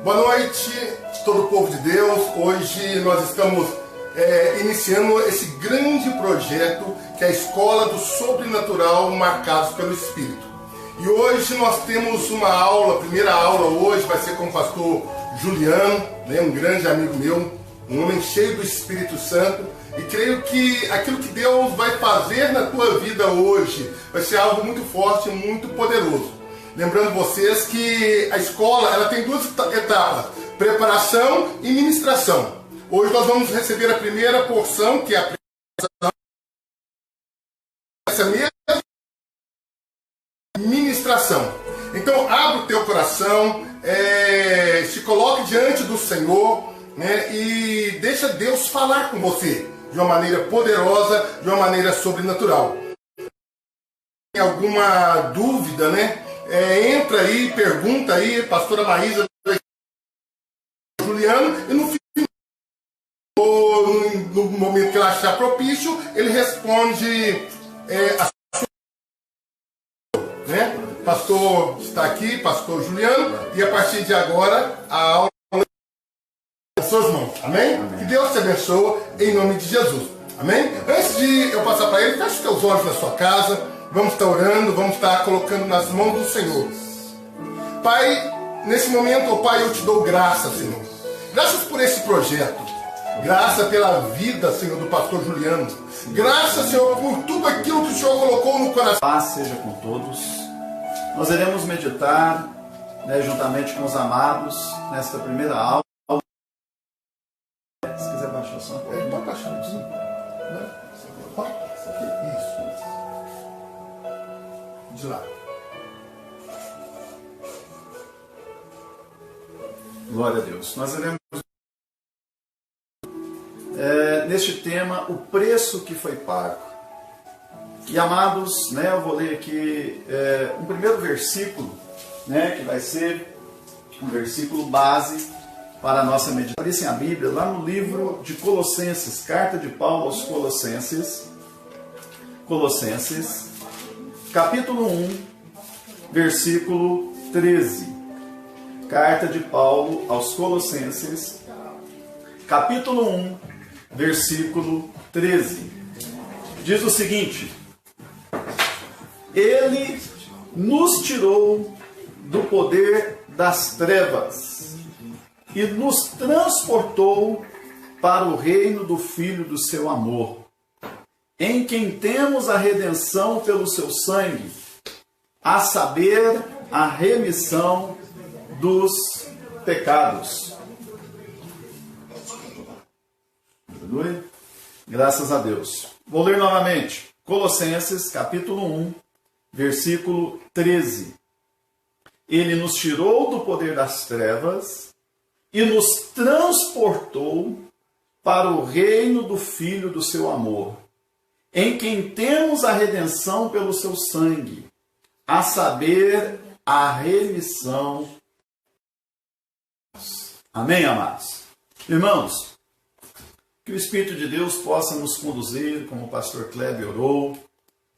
Boa noite, todo o povo de Deus. Hoje nós estamos iniciando esse grande projeto que é a Escola do Sobrenatural Marcados pelo Espírito. E hoje nós temos uma aula, a primeira aula hoje vai ser com o pastor Juliano, né, um grande amigo meu, um homem cheio do Espírito Santo. E creio que aquilo que Deus vai fazer na tua vida hoje vai ser algo muito forte, muito poderoso. Lembrando vocês que a escola ela tem duas etapas, preparação e ministração. Hoje nós vamos receber a primeira porção, que é a preparação. Essa mesma ministração. Então abre o teu coração, se coloque diante do Senhor, né, e deixa Deus falar com você de uma maneira poderosa, de uma maneira sobrenatural. Tem alguma dúvida, né? Entra aí, pergunta aí, pastora Maísa, Juliano, e no fim, no momento que ela achar propício, ele responde né? Pastor está aqui, pastor Juliano, e a partir de agora, a aula é em suas mãos, amém? Amém? Que Deus te abençoe em nome de Jesus, amém? Antes de eu passar para ele, feche os teus olhos na sua casa. Vamos estar orando, vamos estar colocando nas mãos do Senhor. Pai, nesse momento, ó Pai, eu te dou graça, Senhor. Graças por esse projeto. Graças pela vida, Senhor, do pastor Juliano. Graças, Senhor, por tudo aquilo que o Senhor colocou no coração. Paz seja com todos. Nós iremos meditar, né, juntamente com os amados, nesta primeira aula. Se quiser baixar o som. Pode baixar o som. Isso. De lá. Glória a Deus. Nós iremos neste tema o preço que foi pago. E amados, né, eu vou ler aqui um primeiro versículo, né, que vai ser um versículo base para a nossa meditação. Abrissem a Bíblia lá no livro de Colossenses, carta de Paulo aos Colossenses, capítulo 1, versículo 13. Carta de Paulo aos Colossenses, capítulo 1, versículo 13. Diz o seguinte: Ele nos tirou do poder das trevas e nos transportou para o reino do Filho do seu amor, em quem temos a redenção pelo seu sangue, a saber, a remissão dos pecados. Aleluia. Graças a Deus. Vou ler novamente. Colossenses, capítulo 1, versículo 13. Ele nos tirou do poder das trevas e nos transportou para o reino do Filho do seu amor, em quem temos a redenção pelo seu sangue, a saber, a remissão. Amém, amados? Irmãos, que o Espírito de Deus possa nos conduzir, como o pastor Kleber orou,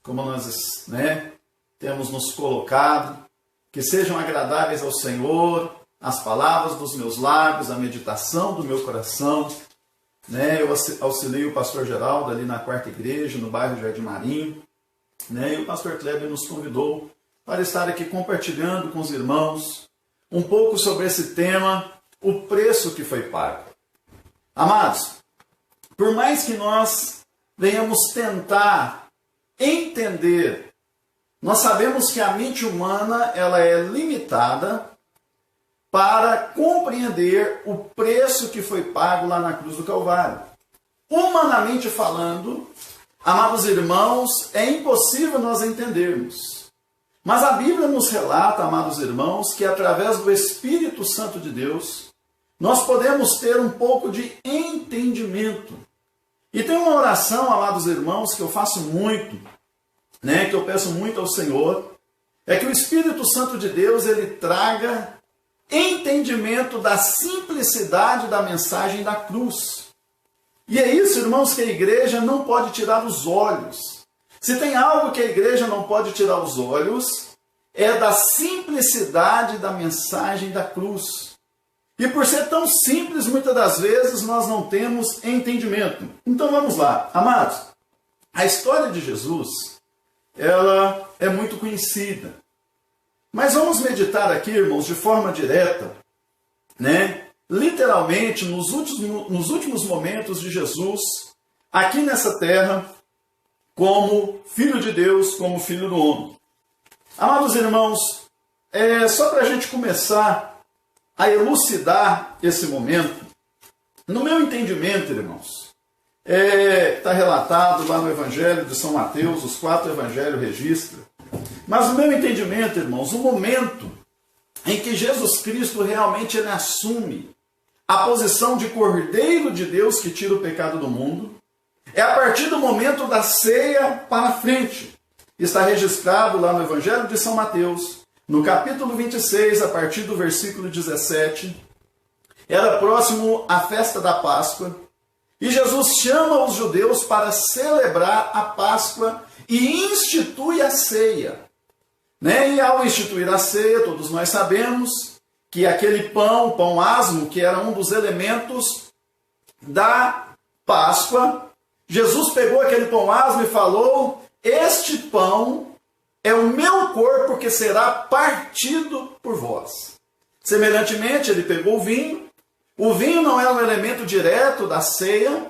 como nós, né, temos nos colocado, que sejam agradáveis ao Senhor as palavras dos meus lábios, a meditação do meu coração. Né, eu auxilio o pastor Geraldo ali na quarta igreja, no bairro Jardim Marinho, né, e o pastor Kleber nos convidou para estar aqui compartilhando com os irmãos um pouco sobre esse tema, o preço que foi pago. Amados, por mais que nós venhamos tentar entender, nós sabemos que a mente humana ela é limitada para compreender o preço que foi pago lá na cruz do Calvário. Humanamente falando, amados irmãos, é impossível nós entendermos. Mas a Bíblia nos relata, amados irmãos, que através do Espírito Santo de Deus, nós podemos ter um pouco de entendimento. E tem uma oração, amados irmãos, que eu faço muito, né, que eu peço muito ao Senhor, é que o Espírito Santo de Deus ele traga entendimento da simplicidade da mensagem da cruz. E é isso, irmãos, que a igreja não pode tirar os olhos. Se tem algo que a igreja não pode tirar os olhos, é da simplicidade da mensagem da cruz. E por ser tão simples, muitas das vezes nós não temos entendimento. Então vamos lá, amados. A história de Jesus, ela é muito conhecida. Mas vamos meditar aqui, irmãos, de forma direta, né? Literalmente, nos últimos momentos de Jesus, aqui nessa terra, como Filho de Deus, como Filho do homem. Amados irmãos, só para a gente começar a elucidar esse momento, no meu entendimento, irmãos, está relatado lá no Evangelho de São Mateus, os 4 evangelhos registram, mas no meu entendimento, irmãos, o momento em que Jesus Cristo realmente ele assume a posição de Cordeiro de Deus que tira o pecado do mundo, é a partir do momento da ceia para frente. Está registrado lá no Evangelho de São Mateus, no capítulo 26, a partir do versículo 17. Era próximo à festa da Páscoa, e Jesus chama os judeus para celebrar a Páscoa e institui a ceia. E ao instituir a ceia, todos nós sabemos que aquele pão asmo, que era um dos elementos da Páscoa, Jesus pegou aquele pão asmo e falou: este pão é o meu corpo que será partido por vós. Semelhantemente, ele pegou o vinho. O vinho não era um elemento direto da ceia,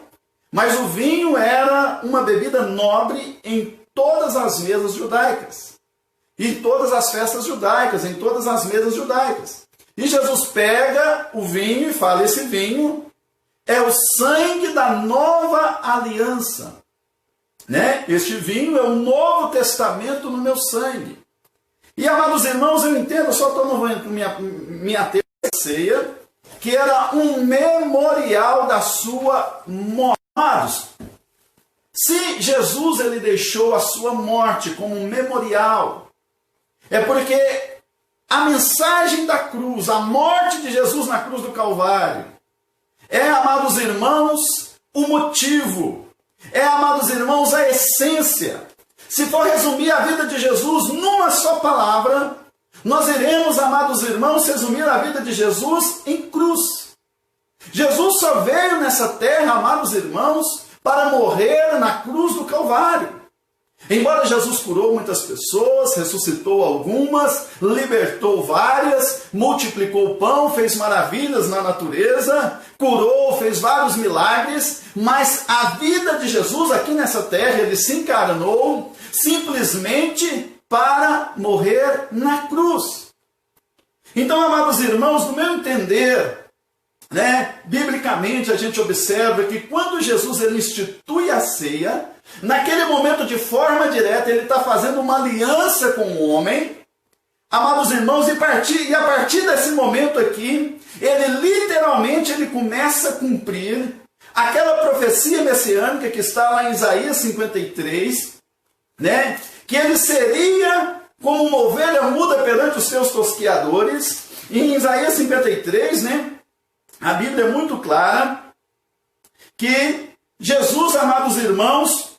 mas o vinho era uma bebida nobre em todas as mesas judaicas. Em todas as festas judaicas, em todas as mesas judaicas. E Jesus pega o vinho e fala: esse vinho é o sangue da nova aliança. Este vinho é o Novo Testamento no meu sangue. E, amados irmãos, eu entendo, só estou me ater à ceia, que era um memorial da sua morte. Amados, se Jesus ele deixou a sua morte como um memorial, é porque a mensagem da cruz, a morte de Jesus na cruz do Calvário, amados irmãos, o motivo. Amados irmãos, a essência. Se for resumir a vida de Jesus numa só palavra, nós iremos, amados irmãos, resumir a vida de Jesus em cruz. Jesus só veio nessa terra, amados irmãos, para morrer na cruz do Calvário. Embora Jesus curou muitas pessoas, ressuscitou algumas, libertou várias, multiplicou o pão, fez maravilhas na natureza, curou, fez vários milagres, mas a vida de Jesus aqui nessa terra, ele se encarnou simplesmente para morrer na cruz. Então, amados irmãos, no meu entender, biblicamente a gente observa que quando Jesus ele institui a ceia, naquele momento de forma direta ele está fazendo uma aliança com o homem, amados irmãos, e a partir desse momento aqui, ele literalmente ele começa a cumprir aquela profecia messiânica que está lá em Isaías 53, que ele seria como uma ovelha muda perante os seus tosqueadores. E em Isaías 53, a Bíblia é muito clara que Jesus, amados irmãos,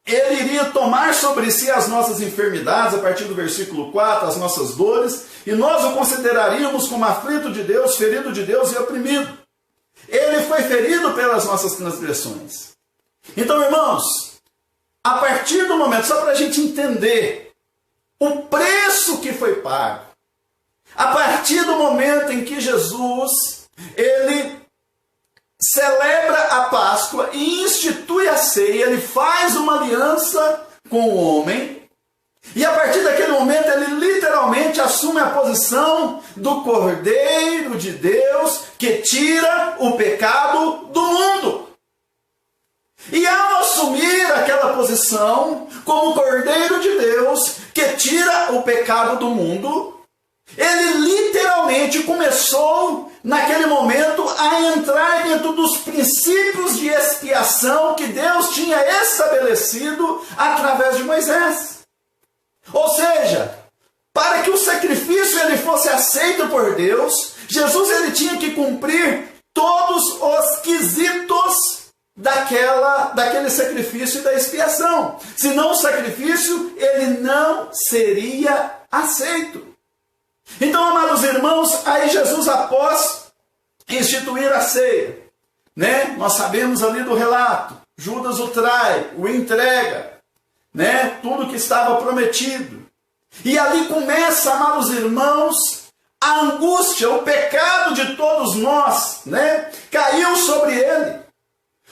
ele iria tomar sobre si as nossas enfermidades, a partir do versículo 4, as nossas dores, e nós o consideraríamos como aflito de Deus, ferido de Deus e oprimido. Ele foi ferido pelas nossas transgressões. Então, irmãos, a partir do momento, só para a gente entender o preço que foi pago, a partir do momento em que Jesus ele celebra a Páscoa e institui a ceia, ele faz uma aliança com o homem, e a partir daquele momento ele literalmente assume a posição do Cordeiro de Deus que tira o pecado do mundo. E ao assumir aquela posição como Cordeiro de Deus que tira o pecado do mundo, ele literalmente começou, naquele momento, a entrar dentro dos princípios de expiação que Deus tinha estabelecido através de Moisés. Ou seja, para que o sacrifício ele fosse aceito por Deus, Jesus ele tinha que cumprir todos os quesitos daquele sacrifício e da expiação. Senão o sacrifício ele não seria aceito. Então, amados irmãos, aí Jesus, após instituir a ceia, né? Nós sabemos ali do relato, Judas o trai, o entrega, né? Tudo que estava prometido. E ali começa, amados irmãos, a angústia, o pecado de todos nós, né? Caiu sobre ele.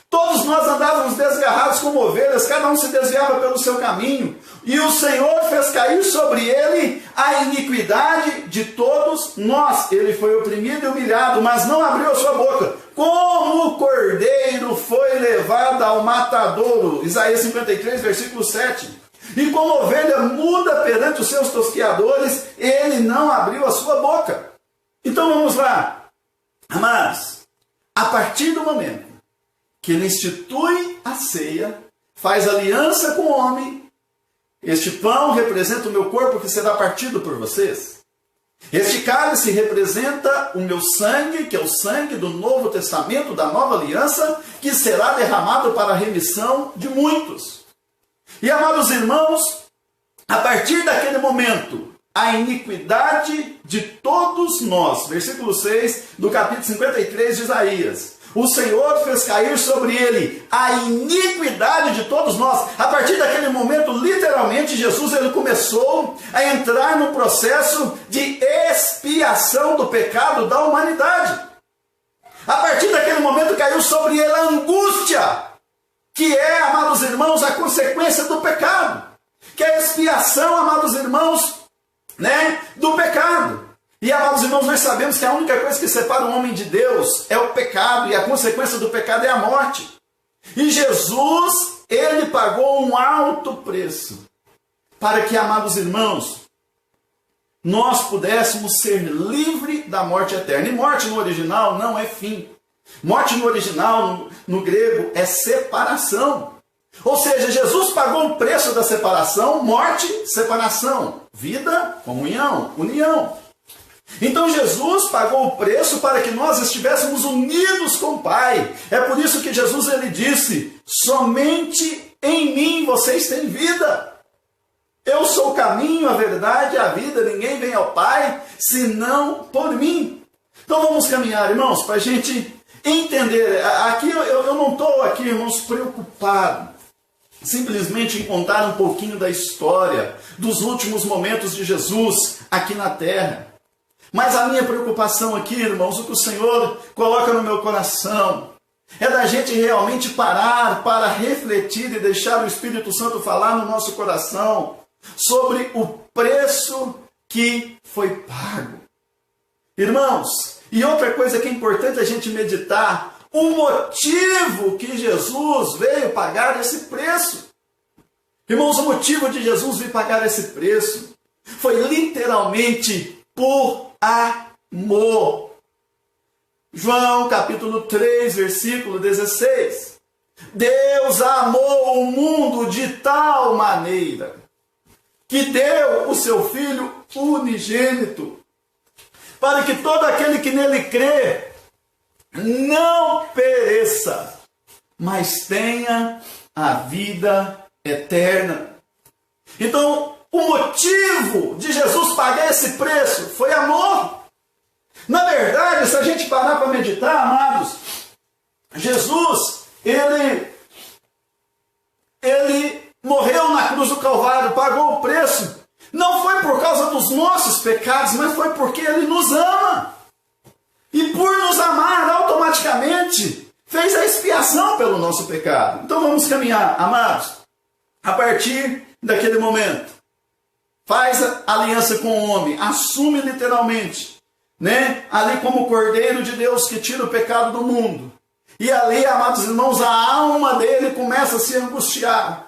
Todos nós andávamos desgarrados como ovelhas, cada um se desviava pelo seu caminho. E o Senhor fez cair sobre ele a iniquidade de todos nós. Ele foi oprimido e humilhado, mas não abriu a sua boca. Como o cordeiro foi levado ao matadouro. Isaías 53, versículo 7. E como ovelha muda perante os seus tosqueadores, ele não abriu a sua boca. Então vamos lá. Amados, a partir do momento que ele institui a ceia, faz aliança com o homem, este pão representa o meu corpo que será partido por vocês. Este cálice representa o meu sangue, que é o sangue do Novo Testamento, da nova aliança, que será derramado para a remissão de muitos. E, amados irmãos, a partir daquele momento, a iniquidade de todos nós, versículo 6 do capítulo 53 de Isaías, o Senhor fez cair sobre ele a iniquidade de todos nós. A partir daquele momento, literalmente, Jesus ele começou a entrar no processo de expiação do pecado da humanidade. A partir daquele momento, caiu sobre ele a angústia, que é, amados irmãos, a consequência do pecado. Que é a expiação, amados irmãos, né, do pecado. E, amados irmãos, nós sabemos que a única coisa que separa o homem de Deus é o pecado, e a consequência do pecado é a morte. E Jesus, ele pagou um alto preço para que, amados irmãos, nós pudéssemos ser livres da morte eterna. E morte no original não é fim. Morte no original, no grego, é separação. Ou seja, Jesus pagou o preço da separação, morte, separação, vida, comunhão, união. Então Jesus pagou o preço para que nós estivéssemos unidos com o Pai. É por isso que Jesus ele disse: somente em mim vocês têm vida. Eu sou o caminho, a verdade e a vida. Ninguém vem ao Pai senão por mim. Então vamos caminhar, irmãos, para a gente entender. Aqui eu não estou aqui, irmãos, preocupado simplesmente em contar um pouquinho da história dos últimos momentos de Jesus aqui na terra. Mas a minha preocupação aqui, irmãos, o que o Senhor coloca no meu coração, é da gente realmente parar para refletir e deixar o Espírito Santo falar no nosso coração sobre o preço que foi pago. Irmãos, e outra coisa que é importante a gente meditar, o motivo que Jesus veio pagar esse preço. Irmãos, o motivo de Jesus vir pagar esse preço foi literalmente por amor. João capítulo 3, versículo 16. Deus amou o mundo de tal maneira que deu o seu Filho unigênito, para que todo aquele que nele crê não pereça, mas tenha a vida eterna. Então, o motivo de Jesus pagar esse preço foi amor. Na verdade, se a gente parar para meditar, amados, Jesus, ele morreu na cruz do Calvário, pagou o preço. Não foi por causa dos nossos pecados, mas foi porque ele nos ama. E por nos amar, automaticamente, fez a expiação pelo nosso pecado. Então vamos caminhar, amados, a partir daquele momento. Faz a aliança com o homem, assume literalmente, né? Ali como o Cordeiro de Deus que tira o pecado do mundo. E ali, amados irmãos, a alma dele começa a se angustiar.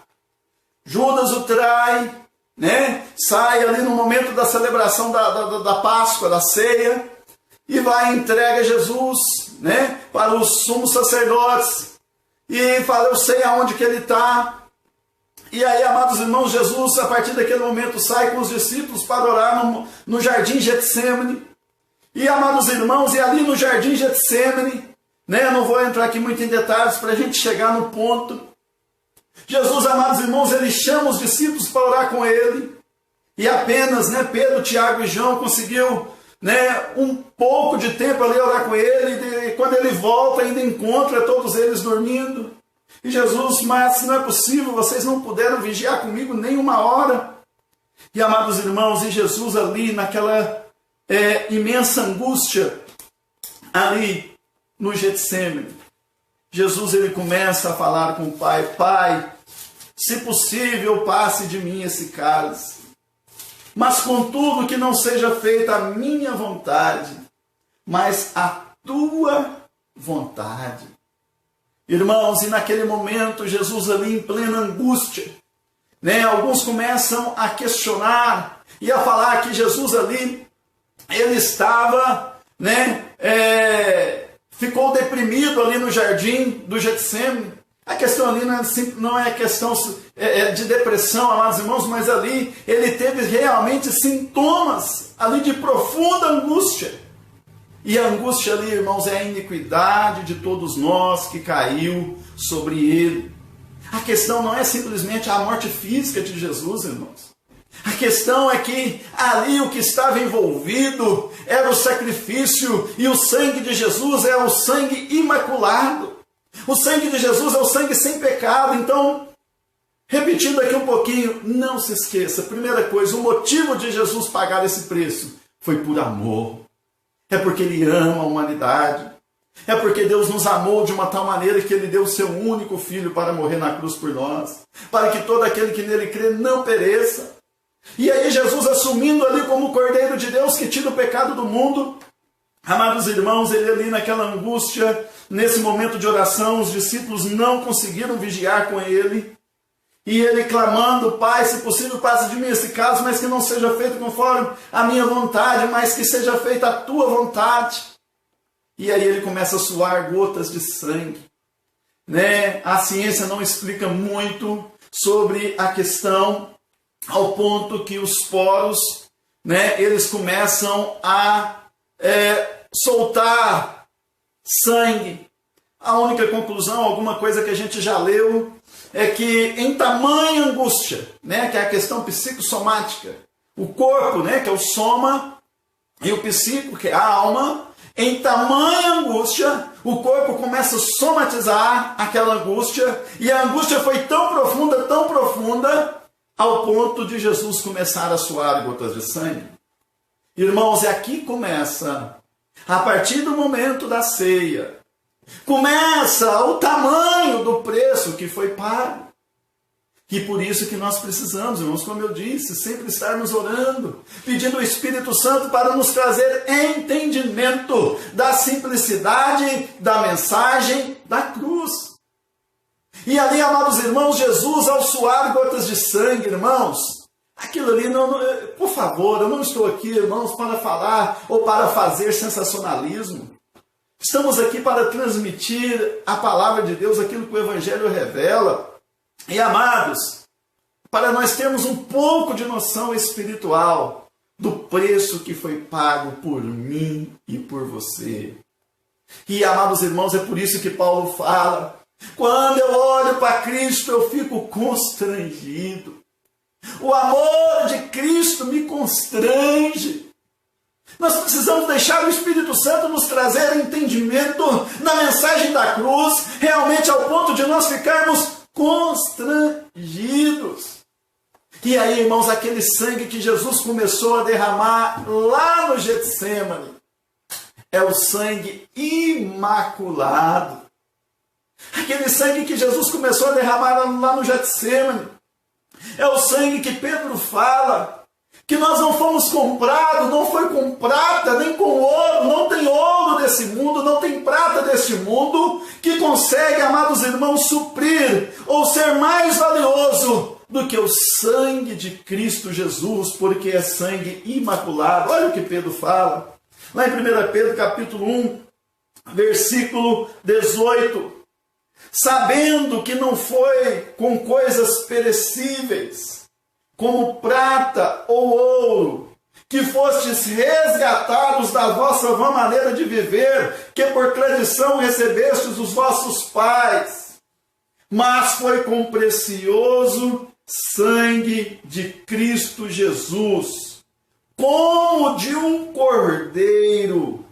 Judas o trai, né? Sai ali no momento da celebração da Páscoa, da ceia, e vai e entrega Jesus, né, para os sumos sacerdotes. E fala: eu sei aonde que ele está. E aí, amados irmãos, Jesus, a partir daquele momento, sai com os discípulos para orar no jardim Getsêmani. E, amados irmãos, e ali no jardim Getsêmani, né, eu não vou entrar aqui muito em detalhes para a gente chegar no ponto. Jesus, amados irmãos, ele chama os discípulos para orar com ele. E apenas, né, Pedro, Tiago e João conseguiu né, um pouco de tempo ali a orar com ele, e quando ele volta ainda encontra todos eles dormindo. E Jesus, mas não é possível, vocês não puderam vigiar comigo nem uma hora. E amados irmãos, e Jesus ali naquela imensa angústia, ali no Getsemane, Jesus ele começa a falar com o Pai: Pai, se possível passe de mim esse cálice, mas contudo que não seja feita a minha vontade, mas a tua vontade. Irmãos, e naquele momento, Jesus ali em plena angústia, né, alguns começam a questionar e a falar que Jesus ali, ele estava, né, ficou deprimido ali no jardim do Getsemane. A questão ali não é questão de depressão, amados irmãos, mas ali ele teve realmente sintomas ali de profunda angústia. E a angústia ali, irmãos, é a iniquidade de todos nós que caiu sobre ele. A questão não é simplesmente a morte física de Jesus, irmãos. A questão é que ali o que estava envolvido era o sacrifício, e o sangue de Jesus é o sangue imaculado. O sangue de Jesus é o sangue sem pecado. Então, repetindo aqui um pouquinho, não se esqueça, primeira coisa, o motivo de Jesus pagar esse preço foi por amor. É porque Ele ama a humanidade. É porque Deus nos amou de uma tal maneira que Ele deu o seu único Filho para morrer na cruz por nós, para que todo aquele que nele crê não pereça. E aí Jesus, assumindo ali como o Cordeiro de Deus que tira o pecado do mundo, amados irmãos, ele ali naquela angústia, nesse momento de oração, os discípulos não conseguiram vigiar com ele, e ele clamando: Pai, se possível passe de mim esse caso, mas que não seja feito conforme a minha vontade, mas que seja feita a tua vontade. E aí ele começa a suar gotas de sangue, né? A ciência não explica muito sobre a questão, ao ponto que os poros, né, eles começam a soltar sangue. A única conclusão, alguma coisa que a gente já leu, é que em tamanha angústia, né, que é a questão psicossomática, o corpo, né, que é o soma, e o psico, que é a alma, em tamanha angústia, o corpo começa a somatizar aquela angústia, e a angústia foi tão profunda, ao ponto de Jesus começar a suar gotas de sangue. Irmãos, é aqui que começa, a partir do momento da ceia, começa o tamanho do preço que foi pago. E por isso que nós precisamos, irmãos, como eu disse, sempre estarmos orando, pedindo o Espírito Santo para nos trazer entendimento da simplicidade da mensagem da cruz. E ali, amados irmãos, Jesus, ao suar gotas de sangue, irmãos, aquilo ali, por favor, eu não estou aqui, irmãos, para falar ou para fazer sensacionalismo. Estamos aqui para transmitir a palavra de Deus, aquilo que o Evangelho revela. E, amados, para nós termos um pouco de noção espiritual do preço que foi pago por mim e por você. E, amados irmãos, é por isso que Paulo fala: quando eu olho para Cristo, eu fico constrangido. O amor de Cristo me constrange. Nós precisamos deixar o Espírito Santo nos trazer entendimento na mensagem da cruz, realmente ao ponto de nós ficarmos constrangidos. E aí, irmãos, aquele sangue que Jesus começou a derramar lá no Getsemane é o sangue imaculado. Aquele sangue que Jesus começou a derramar lá no Getsemane é o sangue que Pedro fala que nós não fomos comprados, não foi com prata nem com ouro, não tem ouro desse mundo, não tem prata deste mundo que consegue, amados irmãos, suprir ou ser mais valioso do que o sangue de Cristo Jesus, porque é sangue imaculado. Olha o que Pedro fala, lá em 1 Pedro capítulo 1, versículo 18. Sabendo que não foi com coisas perecíveis, como prata ou ouro, que fostes resgatados da vossa vã maneira de viver, que por tradição recebestes dos vossos pais, mas foi com precioso sangue de Cristo Jesus, como de um cordeiro,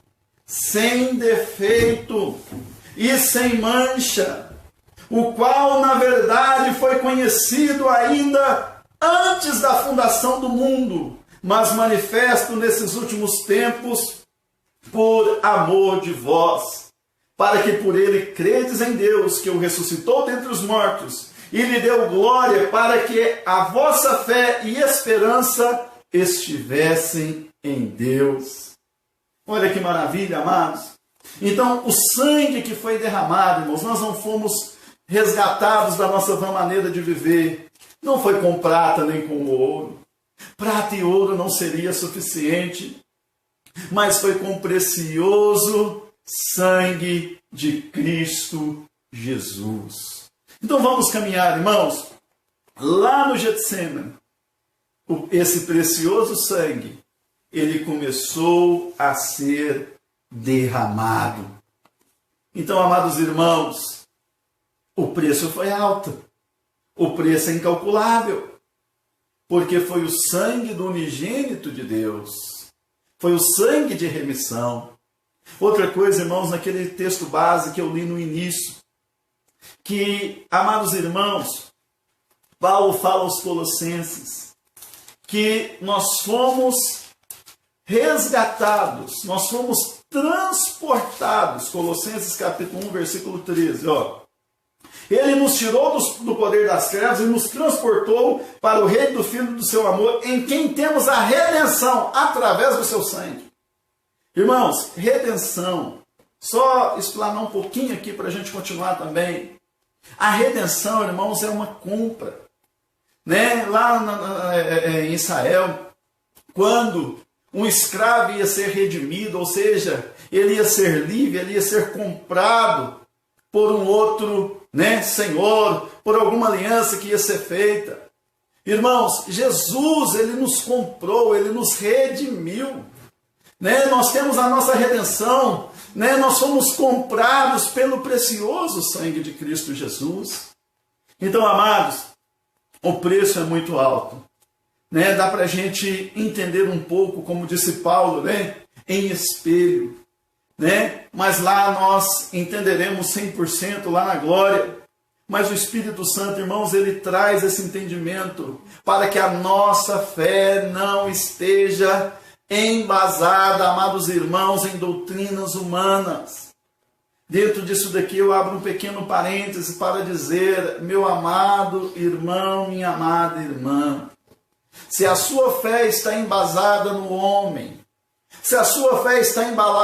sem defeito e sem mancha, o qual, na verdade, foi conhecido ainda antes da fundação do mundo, mas manifesto nesses últimos tempos por amor de vós, para que por ele credes em Deus, que o ressuscitou dentre os mortos, e lhe deu glória, para que a vossa fé e esperança estivessem em Deus. Olha que maravilha, amados. Então, o sangue que foi derramado, irmãos, nós não fomos resgatados da nossa vã maneira de viver. Não foi com prata nem com ouro. Prata e ouro não seria suficiente, mas foi com o precioso sangue de Cristo Jesus. Então vamos caminhar, irmãos, lá no Getsêmani. Esse precioso sangue, ele começou a ser derramado. Então, amados irmãos, o preço foi alto. O preço é incalculável. Porque foi o sangue do unigênito de Deus. Foi o sangue de remissão. Outra coisa, irmãos, naquele texto base que eu li no início, que, amados irmãos, Paulo fala aos Colossenses que nós fomos resgatados, nós fomos transportados. Colossenses capítulo 1, versículo 13, ó. Ele nos tirou do poder das trevas e nos transportou para o reino do Filho do seu amor, em quem temos a redenção através do seu sangue. Irmãos, redenção. Só explanar um pouquinho aqui para a gente continuar também. A redenção, irmãos, é uma compra. Né? Lá em Israel, quando um escravo ia ser redimido, ou seja, ele ia ser livre, ele ia ser comprado por um outro, né, senhor, por alguma aliança que ia ser feita. Irmãos, Jesus, ele nos comprou, ele nos redimiu. Né? Nós temos a nossa redenção, né? Nós fomos comprados pelo precioso sangue de Cristo Jesus. Então, amados, o preço é muito alto. Né? Dá para a gente entender um pouco, como disse Paulo, né? Em espelho. Né? Mas lá nós entenderemos 100% lá na glória. Mas o Espírito Santo, irmãos, ele traz esse entendimento para que a nossa fé não esteja embasada, amados irmãos, em doutrinas humanas. Dentro disso daqui eu abro um pequeno parêntese para dizer, meu amado irmão, minha amada irmã, se a sua fé está embasada no homem, se a sua fé está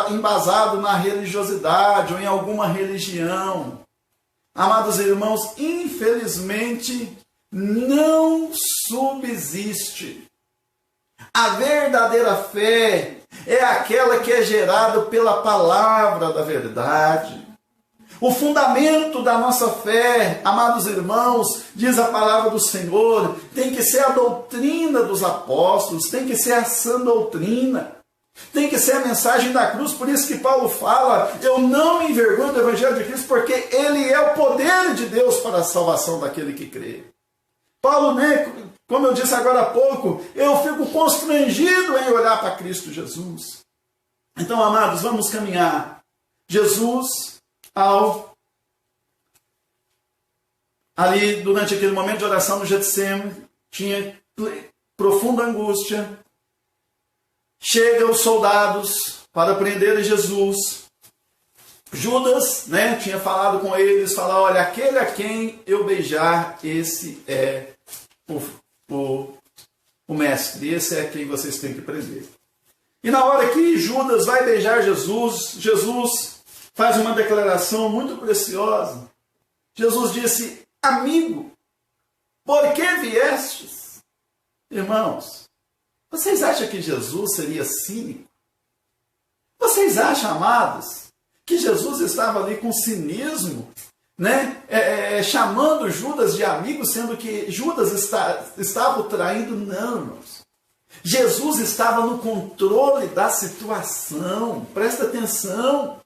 embasada na religiosidade ou em alguma religião, amados irmãos, infelizmente não subsiste. A verdadeira fé é aquela que é gerada pela palavra da verdade. O fundamento da nossa fé, amados irmãos, diz a palavra do Senhor, tem que ser a doutrina dos apóstolos, tem que ser a sã doutrina, tem que ser a mensagem da cruz. Por isso que Paulo fala, eu não me envergonho do Evangelho de Cristo, porque ele é o poder de Deus para a salvação daquele que crê. Paulo, né, como eu disse agora há pouco, eu fico constrangido em olhar para Cristo Jesus. Então, amados, vamos caminhar. Jesus, ali durante aquele momento de oração no Getsêmani, tinha profunda angústia. Chegam os soldados para prenderem Jesus. Judas, né, tinha falado com eles, falou, olha, aquele a quem eu beijar, esse é o mestre, esse é quem vocês têm que prender. E na hora que Judas vai beijar Jesus, Jesus faz uma declaração muito preciosa. Jesus disse, amigo, por que viestes? Irmãos, vocês acham que Jesus seria cínico? Vocês acham, amados, que Jesus estava ali com cinismo, né? Chamando Judas de amigo, sendo que Judas estava o traindo? Não, irmãos. Jesus estava no controle da situação. Presta atenção.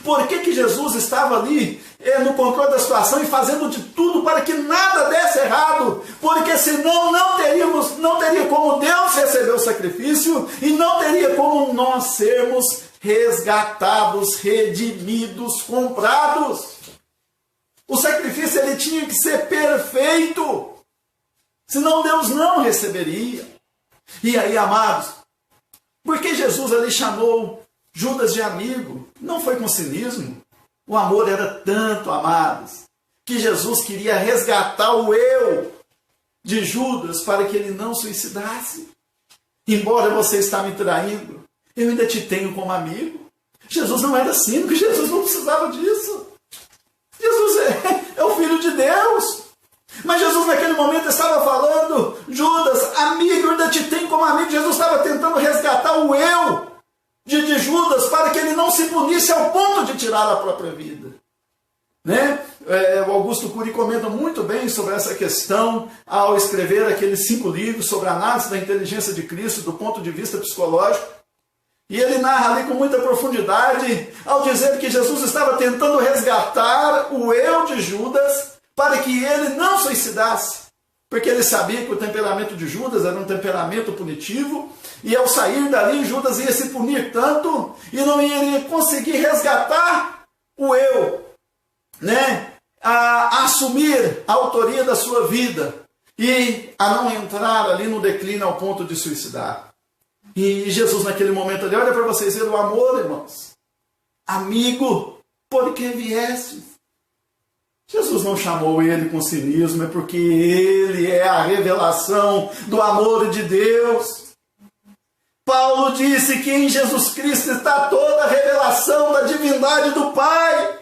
Por que Jesus estava ali no controle da situação e fazendo de tudo para que nada desse errado? Porque senão não teria como Deus receber o sacrifício e não teria como nós sermos resgatados, redimidos, comprados. O sacrifício ele tinha que ser perfeito, senão Deus não receberia. E aí, amados, por que Jesus ali chamou Judas de amigo? Não foi com cinismo. O amor era tanto, amados, que Jesus queria resgatar o eu de Judas para que ele não suicidasse. Embora você está me traindo, eu ainda te tenho como amigo. Jesus não era cínico, Jesus não precisava disso. Jesus é o Filho de Deus. Mas Jesus naquele momento estava falando, Judas, amigo, eu ainda te tenho como amigo. Jesus estava tentando resgatar o eu de Judas para que ele não se punisse ao ponto de tirar a própria vida. Né? O Augusto Cury comenta muito bem sobre essa questão ao escrever aqueles 5 livros sobre a análise da inteligência de Cristo do ponto de vista psicológico. E ele narra ali com muita profundidade ao dizer que Jesus estava tentando resgatar o eu de Judas para que ele não suicidasse. Porque ele sabia que o temperamento de Judas era um temperamento punitivo, e ao sair dali, Judas ia se punir tanto e não iria conseguir resgatar o eu, né? A assumir a autoria da sua vida e a não entrar ali no declínio ao ponto de suicidar. E Jesus naquele momento ali, olha para vocês verem o amor, irmãos. Amigo, por que vieste? Jesus não chamou ele com cinismo, é porque ele é a revelação do amor de Deus. Paulo disse que em Jesus Cristo está toda a revelação da divindade do Pai.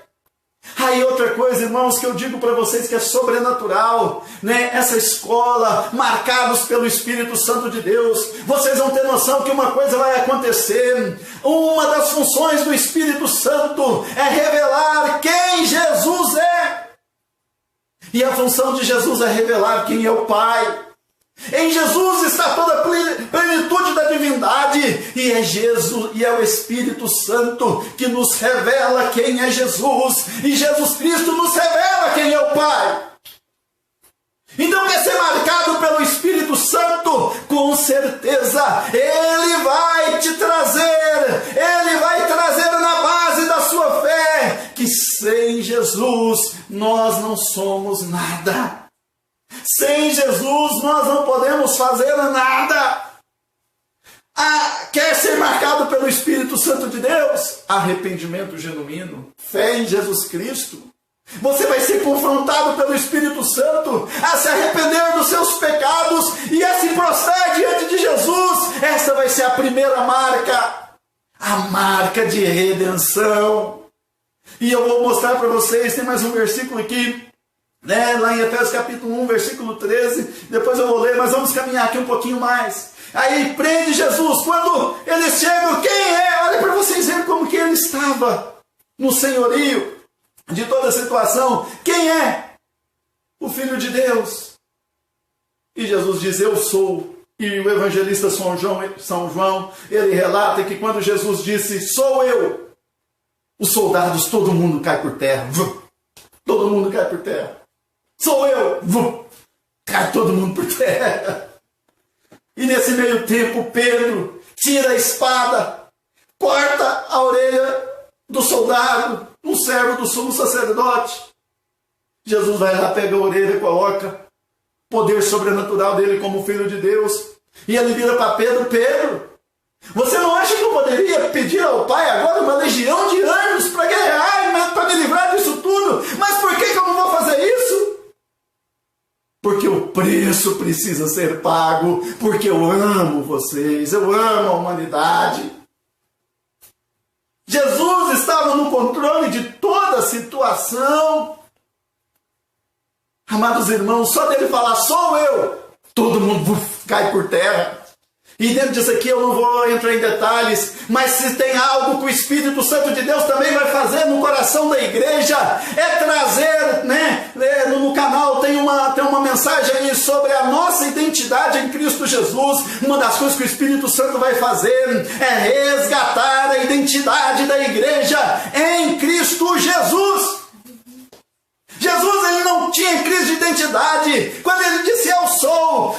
Aí outra coisa, irmãos, que eu digo para vocês que é sobrenatural, né? Essa escola, marcados pelo Espírito Santo de Deus, vocês vão ter noção que uma coisa vai acontecer. Uma das funções do Espírito Santo é revelar quem Jesus é. E a função de Jesus é revelar quem é o Pai. Em Jesus está toda a plenitude da divindade, e é Jesus, e é o Espírito Santo que nos revela quem é Jesus, e Jesus Cristo nos revela quem é o Pai. Então quer ser marcado pelo Espírito Santo, com certeza Ele vai te trazer, Ele vai trazer na base da sua fé, que sem Jesus nós não somos nada. Sem Jesus nós não podemos fazer nada. Quer ser marcado pelo Espírito Santo de Deus? Arrependimento genuíno, fé em Jesus Cristo. Você vai ser confrontado pelo Espírito Santo a se arrepender dos seus pecados e a se prostrar diante de Jesus. Essa vai ser a primeira marca, a marca de redenção. E eu vou mostrar para vocês, tem mais um versículo aqui, né, lá em Efésios capítulo 1, versículo 13, depois eu vou ler, mas vamos caminhar aqui um pouquinho mais. Aí prende Jesus, quando eles chegam, quem é? Olha para vocês verem como que ele estava no senhorio de toda a situação. Quem é? O Filho de Deus. E Jesus diz, eu sou. E o evangelista São João, ele relata que quando Jesus disse, sou eu, os soldados, todo mundo cai por terra. Todo mundo cai por terra. Sou eu. Cai todo mundo por terra. E nesse meio tempo, Pedro tira a espada, corta a orelha do soldado, um servo do sumo sacerdote. Jesus vai lá, pega a orelha, coloca poder sobrenatural dele como Filho de Deus. E ele vira para Pedro, Pedro, você não acha que eu poderia pedir ao Pai agora uma legião de anjos para guerrear, para me livrar disso tudo? Mas por que eu não vou fazer isso? Porque o preço precisa ser pago, porque eu amo vocês, eu amo a humanidade. Jesus estava no controle de toda a situação. Amados irmãos, só dele falar, sou eu, todo mundo cai por terra. E dentro disso aqui eu não vou entrar em detalhes, mas se tem algo que o Espírito Santo de Deus também vai fazer no coração da igreja, é trazer, né? No canal tem uma mensagem aí sobre a nossa identidade em Cristo Jesus. Uma das coisas que o Espírito Santo vai fazer é resgatar a identidade da igreja em Cristo Jesus. Jesus, ele não tinha crise de identidade. Quando ele disse eu sou,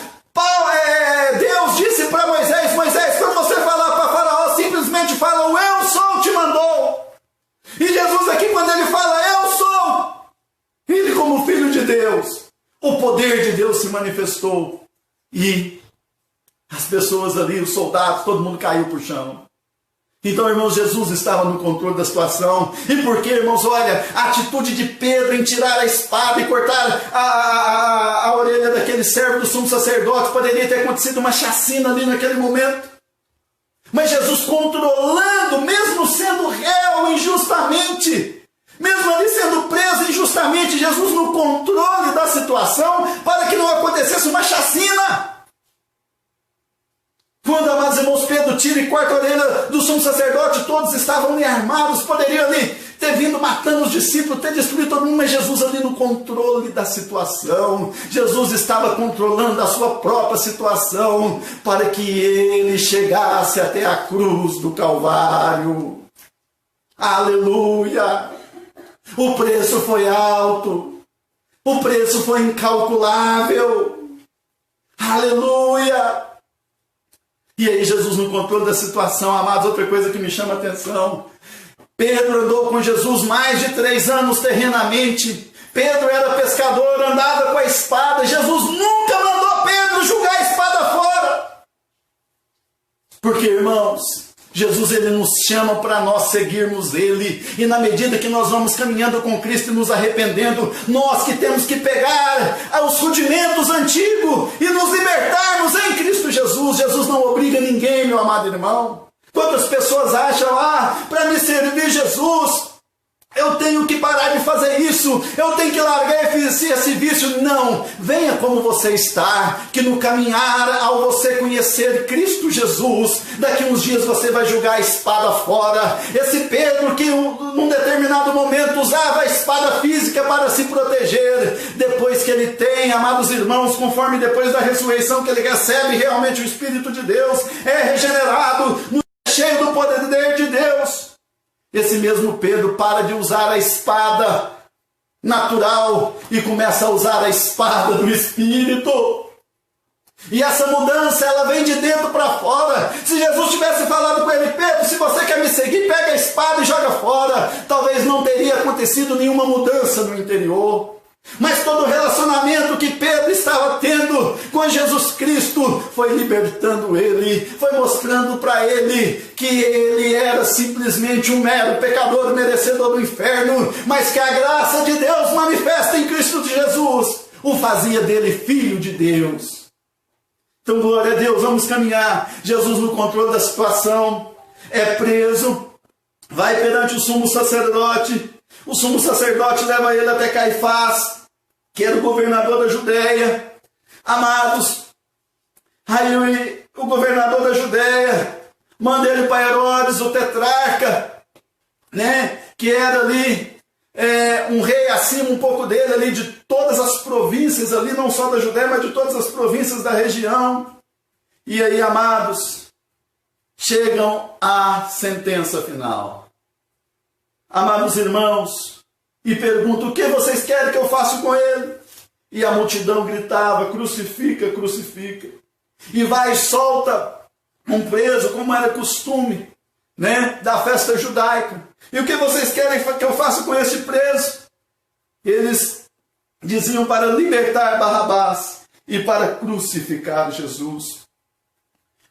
Deus disse para Moisés, quando você falar para Faraó, simplesmente fala, o eu sou te mandou. E Jesus aqui, quando ele fala, eu sou, ele como filho de Deus, o poder de Deus se manifestou. E as pessoas ali, os soldados, todo mundo caiu por chão. Então, irmãos, Jesus estava no controle da situação. E por que, irmãos, olha, a atitude de Pedro em tirar a espada e cortar a orelha daquele servo do sumo sacerdote, poderia ter acontecido uma chacina ali naquele momento. Mas Jesus controlando, mesmo sendo réu injustamente, mesmo ali sendo preso injustamente, Jesus no controle da situação para que não acontecesse uma chacina. Quando, amados irmãos, Pedro tira e corta a orelha do sumo sacerdote, todos estavam ali armados, poderiam ali ter vindo matando os discípulos, ter destruído todo mundo, mas Jesus ali no controle da situação, Jesus estava controlando a sua própria situação, para que ele chegasse até a cruz do Calvário. Aleluia! O preço foi alto, o preço foi incalculável. Aleluia! E aí Jesus no controle da situação, amados, outra coisa que me chama a atenção. Pedro andou com Jesus mais de 3 anos terrenamente. Pedro era pescador, andava com a espada. Jesus nunca mandou Pedro jogar a espada fora. Porque, irmãos, Jesus ele nos chama para nós seguirmos ele, e na medida que nós vamos caminhando com Cristo e nos arrependendo, nós que temos que pegar os rudimentos antigos e nos libertarmos em Cristo Jesus. Jesus não obriga ninguém, meu amado irmão. Quantas pessoas acham, para me servir Jesus, eu tenho que parar de fazer isso, eu tenho que largar esse vício. Não, venha como você está, que no caminhar, ao você conhecer Cristo Jesus, daqui uns dias você vai jogar a espada fora. Esse Pedro que num determinado momento usava a espada física para se proteger, depois que ele tem, amados irmãos, conforme depois da ressurreição que ele recebe realmente o Espírito de Deus, é regenerado, cheio do poder de Deus. Esse mesmo Pedro para de usar a espada natural e começa a usar a espada do Espírito. E essa mudança, ela vem de dentro para fora. Se Jesus tivesse falado com ele, Pedro, se você quer me seguir, pega a espada e joga fora, talvez não teria acontecido nenhuma mudança no interior. Mas todo o relacionamento que Pedro estava tendo com Jesus Cristo foi libertando ele, foi mostrando para ele que ele era simplesmente um mero pecador merecedor do inferno, mas que a graça de Deus manifesta em Cristo Jesus o fazia dele filho de Deus. Então, glória a Deus, vamos caminhar. Jesus no controle da situação, é preso, vai perante o sumo sacerdote. O sumo sacerdote leva ele até Caifás, que era o governador da Judéia. Amados, aí o governador da Judéia manda ele para Herodes, o tetrarca, né, que era ali um rei acima um pouco dele, ali de todas as províncias, ali não só da Judéia, mas de todas as províncias da região. E aí, amados, chegam à sentença final. Amados irmãos, e perguntam, o que vocês querem que eu faça com ele? E a multidão gritava, crucifica, crucifica. E vai e solta um preso, como era costume, né, da festa judaica. E o que vocês querem que eu faça com esse preso? Eles diziam para libertar Barrabás e para crucificar Jesus.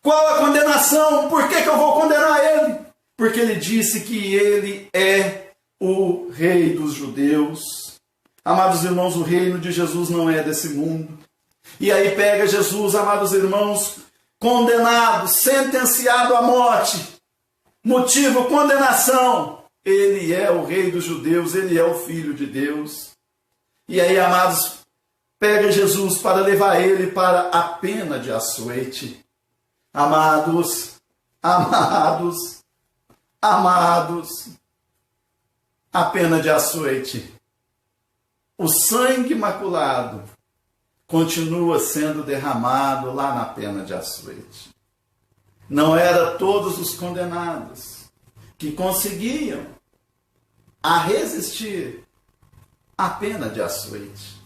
Qual a condenação? Por que eu vou condenar ele? Porque ele disse que ele é o rei dos judeus. Amados irmãos, o reino de Jesus não é desse mundo. E aí pega Jesus, amados irmãos, condenado, sentenciado à morte. Motivo, condenação. Ele é o rei dos judeus, ele é o filho de Deus. E aí, amados, pega Jesus para levar ele para a pena de açoite. Amados, amados, amados, a pena de açoite, o sangue imaculado continua sendo derramado lá na pena de açoite. Não era todos os condenados que conseguiam a resistir à pena de açoite.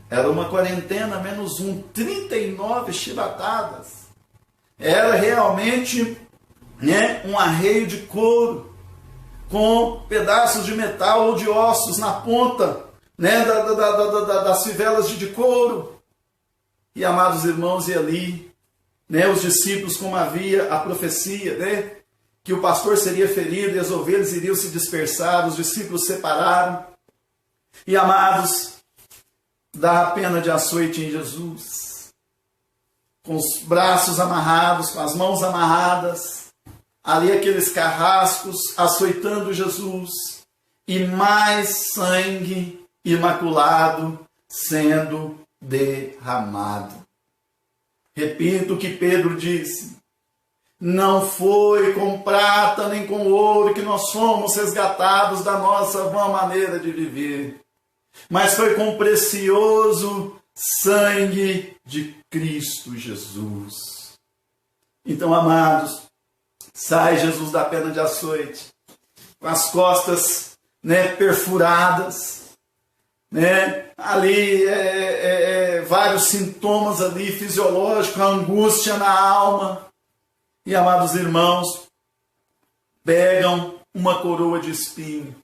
Era uma quarentena menos 39 chibatadas. Era realmente, um arreio de couro, com pedaços de metal ou de ossos na ponta, das fivelas de couro. E, amados irmãos, e ali, os discípulos, como havia a profecia, que o pastor seria ferido e as ovelhas iriam se dispersar, os discípulos separaram. E, amados, dá a pena de açoite em Jesus, com os braços amarrados, com as mãos amarradas, ali aqueles carrascos açoitando Jesus, e mais sangue imaculado sendo derramado. Repito o que Pedro disse: não foi com prata nem com ouro que nós fomos resgatados da nossa vã maneira de viver, mas foi com o precioso sangue de Cristo Jesus. Então, amados, sai Jesus da pena de açoite, com as costas perfuradas, ali vários sintomas ali fisiológicos, a angústia na alma. E, amados irmãos, pegam uma coroa de espinho.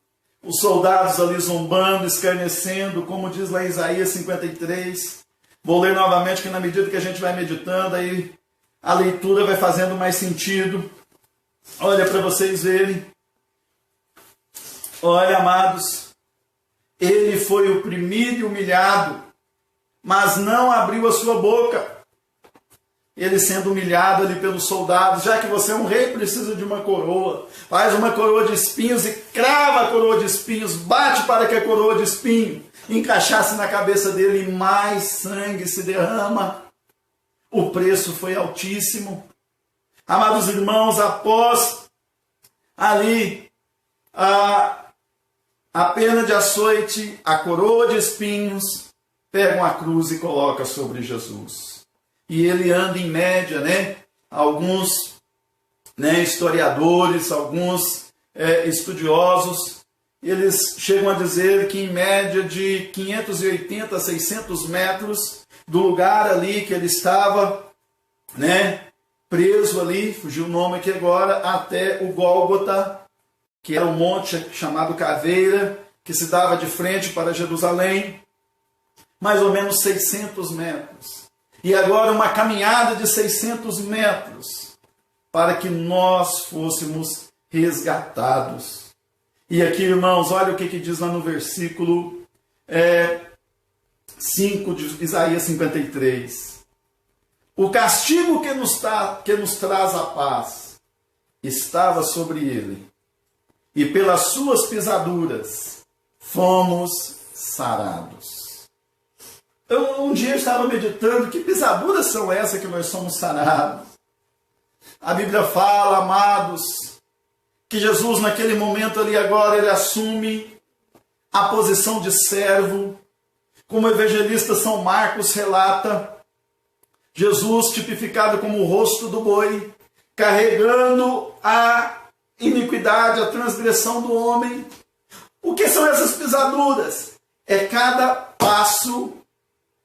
Os soldados ali zombando, escarnecendo, como diz lá em Isaías 53. Vou ler novamente, que na medida que a gente vai meditando, aí a leitura vai fazendo mais sentido. Olha para vocês verem. Olha, amados, ele foi oprimido e humilhado, mas não abriu a sua boca. Ele sendo humilhado ali pelos soldados: já que você é um rei, precisa de uma coroa. Faz uma coroa de espinhos e crava a coroa de espinhos, bate para que a coroa de espinho encaixasse na cabeça dele e mais sangue se derrama. O preço foi altíssimo. Amados irmãos, após ali a pena de açoite, a coroa de espinhos, pegam a cruz e colocam sobre Jesus. E ele anda em média, alguns historiadores, alguns estudiosos, eles chegam a dizer que em média de 580 a 600 metros do lugar ali que ele estava, preso ali, fugiu o nome aqui agora, até o Gólgota, que era um monte chamado Caveira, que se dava de frente para Jerusalém, mais ou menos 600 metros. E agora uma caminhada de 600 metros para que nós fôssemos resgatados. E aqui, irmãos, olha o que diz lá no versículo 5 de Isaías 53. O castigo que nos traz a paz estava sobre ele, e pelas suas pisaduras fomos sarados. Um dia eu estava meditando: que pisaduras são essas que nós somos sarados? A Bíblia fala, amados, que Jesus naquele momento ali agora, ele assume a posição de servo. Como o evangelista São Marcos relata, Jesus tipificado como o rosto do boi, carregando a iniquidade, a transgressão do homem. O que são essas pisaduras? É cada passo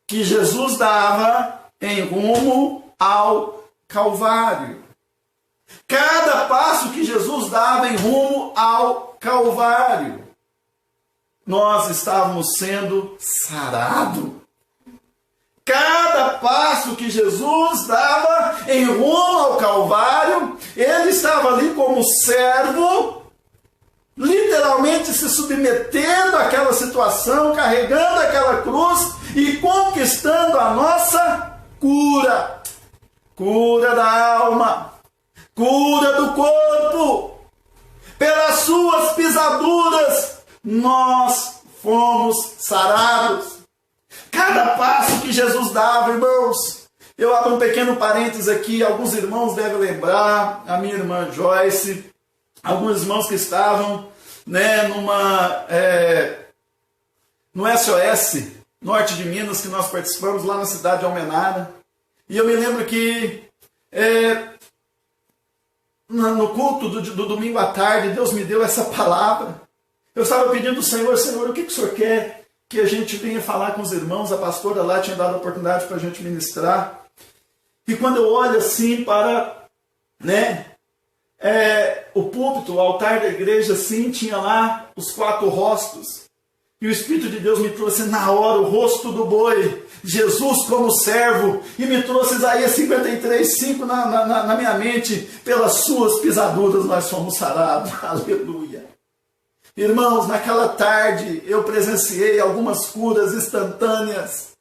que Jesus dava em rumo ao Calvário. Cada passo que Jesus dava em rumo ao Calvário, nós estávamos sendo sarados. Cada passo que Jesus dava em rumo ao Calvário, ele estava ali como servo, literalmente se submetendo àquela situação, carregando aquela cruz e conquistando a nossa cura. Cura da alma, cura do corpo. Pelas suas pisaduras nós fomos sarados. Cada passo que Jesus dava, irmãos, Eu abro um pequeno parênteses aqui, alguns irmãos devem lembrar, a minha irmã Joyce, alguns irmãos que estavam, né, no SOS, norte de Minas, que nós participamos lá na cidade de Almenara. E eu me lembro que no culto do domingo à tarde, Deus me deu essa palavra. Eu estava pedindo ao Senhor, Senhor, o que o Senhor quer que a gente venha falar com os irmãos? A pastora lá tinha dado a oportunidade para a gente ministrar. E quando eu olho assim para, né, o púlpito, o altar da igreja, assim, tinha lá os 4 rostos. E o Espírito de Deus me trouxe na hora o rosto do boi, Jesus como servo, e me trouxe Isaías 53:5 na minha mente. Pelas suas pisaduras nós fomos sarados. Aleluia. Irmãos, naquela tarde eu presenciei algumas curas instantâneas.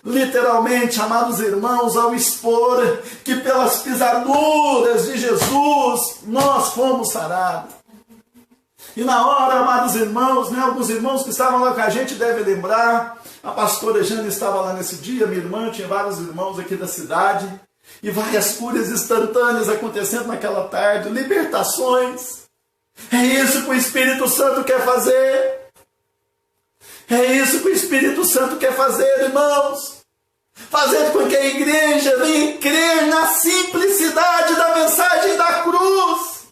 Literalmente, amados irmãos, ao expor que pelas pisaduras de Jesus nós fomos sarados. E na hora, amados irmãos, né, alguns irmãos que estavam lá com a gente devem lembrar, a pastora Jane estava lá nesse dia, minha irmã, tinha vários irmãos aqui da cidade, e várias curas instantâneas acontecendo naquela tarde, libertações. É isso que o Espírito Santo quer fazer. É isso que o Espírito Santo quer fazer, irmãos. Fazer com que a igreja venha crer na simplicidade da mensagem da cruz.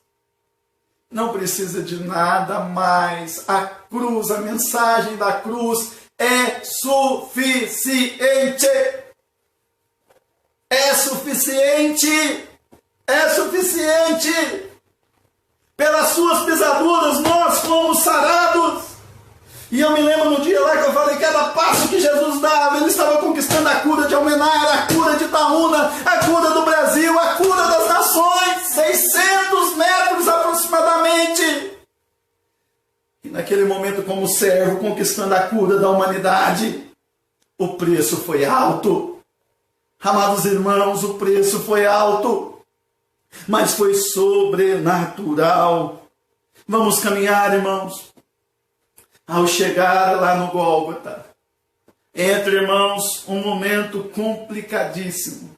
Não precisa de nada mais. A cruz, a mensagem da cruz é suficiente. É suficiente. É suficiente. Pelas suas pisaduras nós fomos sarados. E eu me lembro no dia lá que eu falei, cada passo que Jesus dava, ele estava conquistando a cura de Almenara, a cura de Itaúna, a cura do Brasil, a cura das nações, 600 metros aproximadamente. E naquele momento, como servo, conquistando a cura da humanidade, o preço foi alto. Amados irmãos, o preço foi alto, mas foi sobrenatural. Vamos caminhar, irmãos. Ao chegar lá no Gólgota, entra, irmãos, um momento complicadíssimo,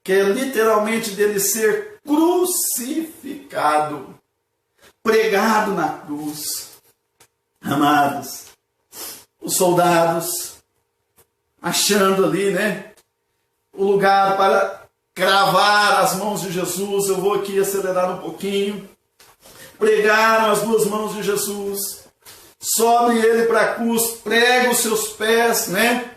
que é literalmente dele ser crucificado, pregado na cruz. Amados, os soldados, achando ali, né, o lugar para cravar as mãos de Jesus, eu vou aqui acelerar um pouquinho, pregaram as 2 mãos de Jesus, sobe ele para a cruz, prega os seus pés, né?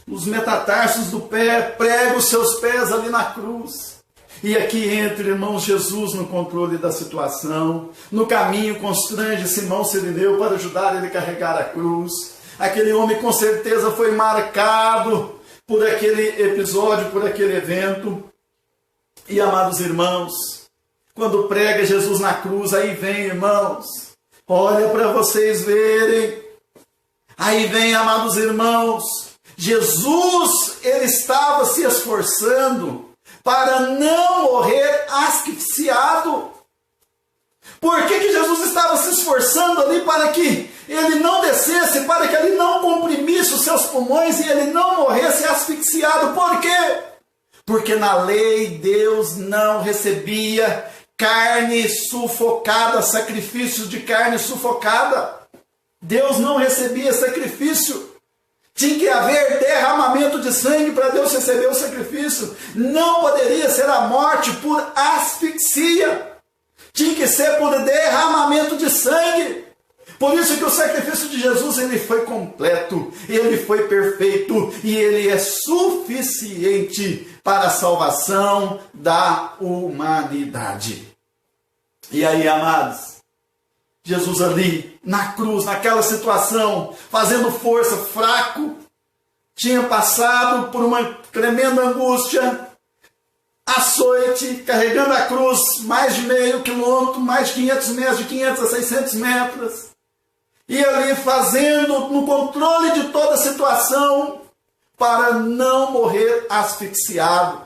Os metatarsos do pé, prega os seus pés ali na cruz. E aqui entra, irmão, Jesus no controle da situação. No caminho constrange Simão Cirineu para ajudar ele a carregar a cruz. Aquele homem com certeza foi marcado por aquele episódio, por aquele evento. E, amados irmãos, quando prega Jesus na cruz, aí vem, irmãos, olha para vocês verem. Aí vem, amados irmãos, Jesus, ele estava se esforçando para não morrer asfixiado. Por que Jesus estava se esforçando ali para que ele não descesse, para que ele não comprimisse os seus pulmões e ele não morresse asfixiado? Por quê? Porque na lei Deus não recebia carne sufocada, sacrifício de carne sufocada. Deus não recebia sacrifício. Tinha que haver derramamento de sangue para Deus receber o sacrifício. Não poderia ser a morte por asfixia. Tinha que ser por derramamento de sangue. Por isso que o sacrifício de Jesus, ele foi completo, ele foi perfeito e ele é suficiente para a salvação da humanidade. E aí, amados, Jesus ali na cruz, naquela situação, fazendo força, fraco, tinha passado por uma tremenda angústia, açoite, carregando a cruz mais de meio quilômetro, mais de 500 metros, de 500 a 600 metros. E ali fazendo no controle de toda a situação para não morrer asfixiado,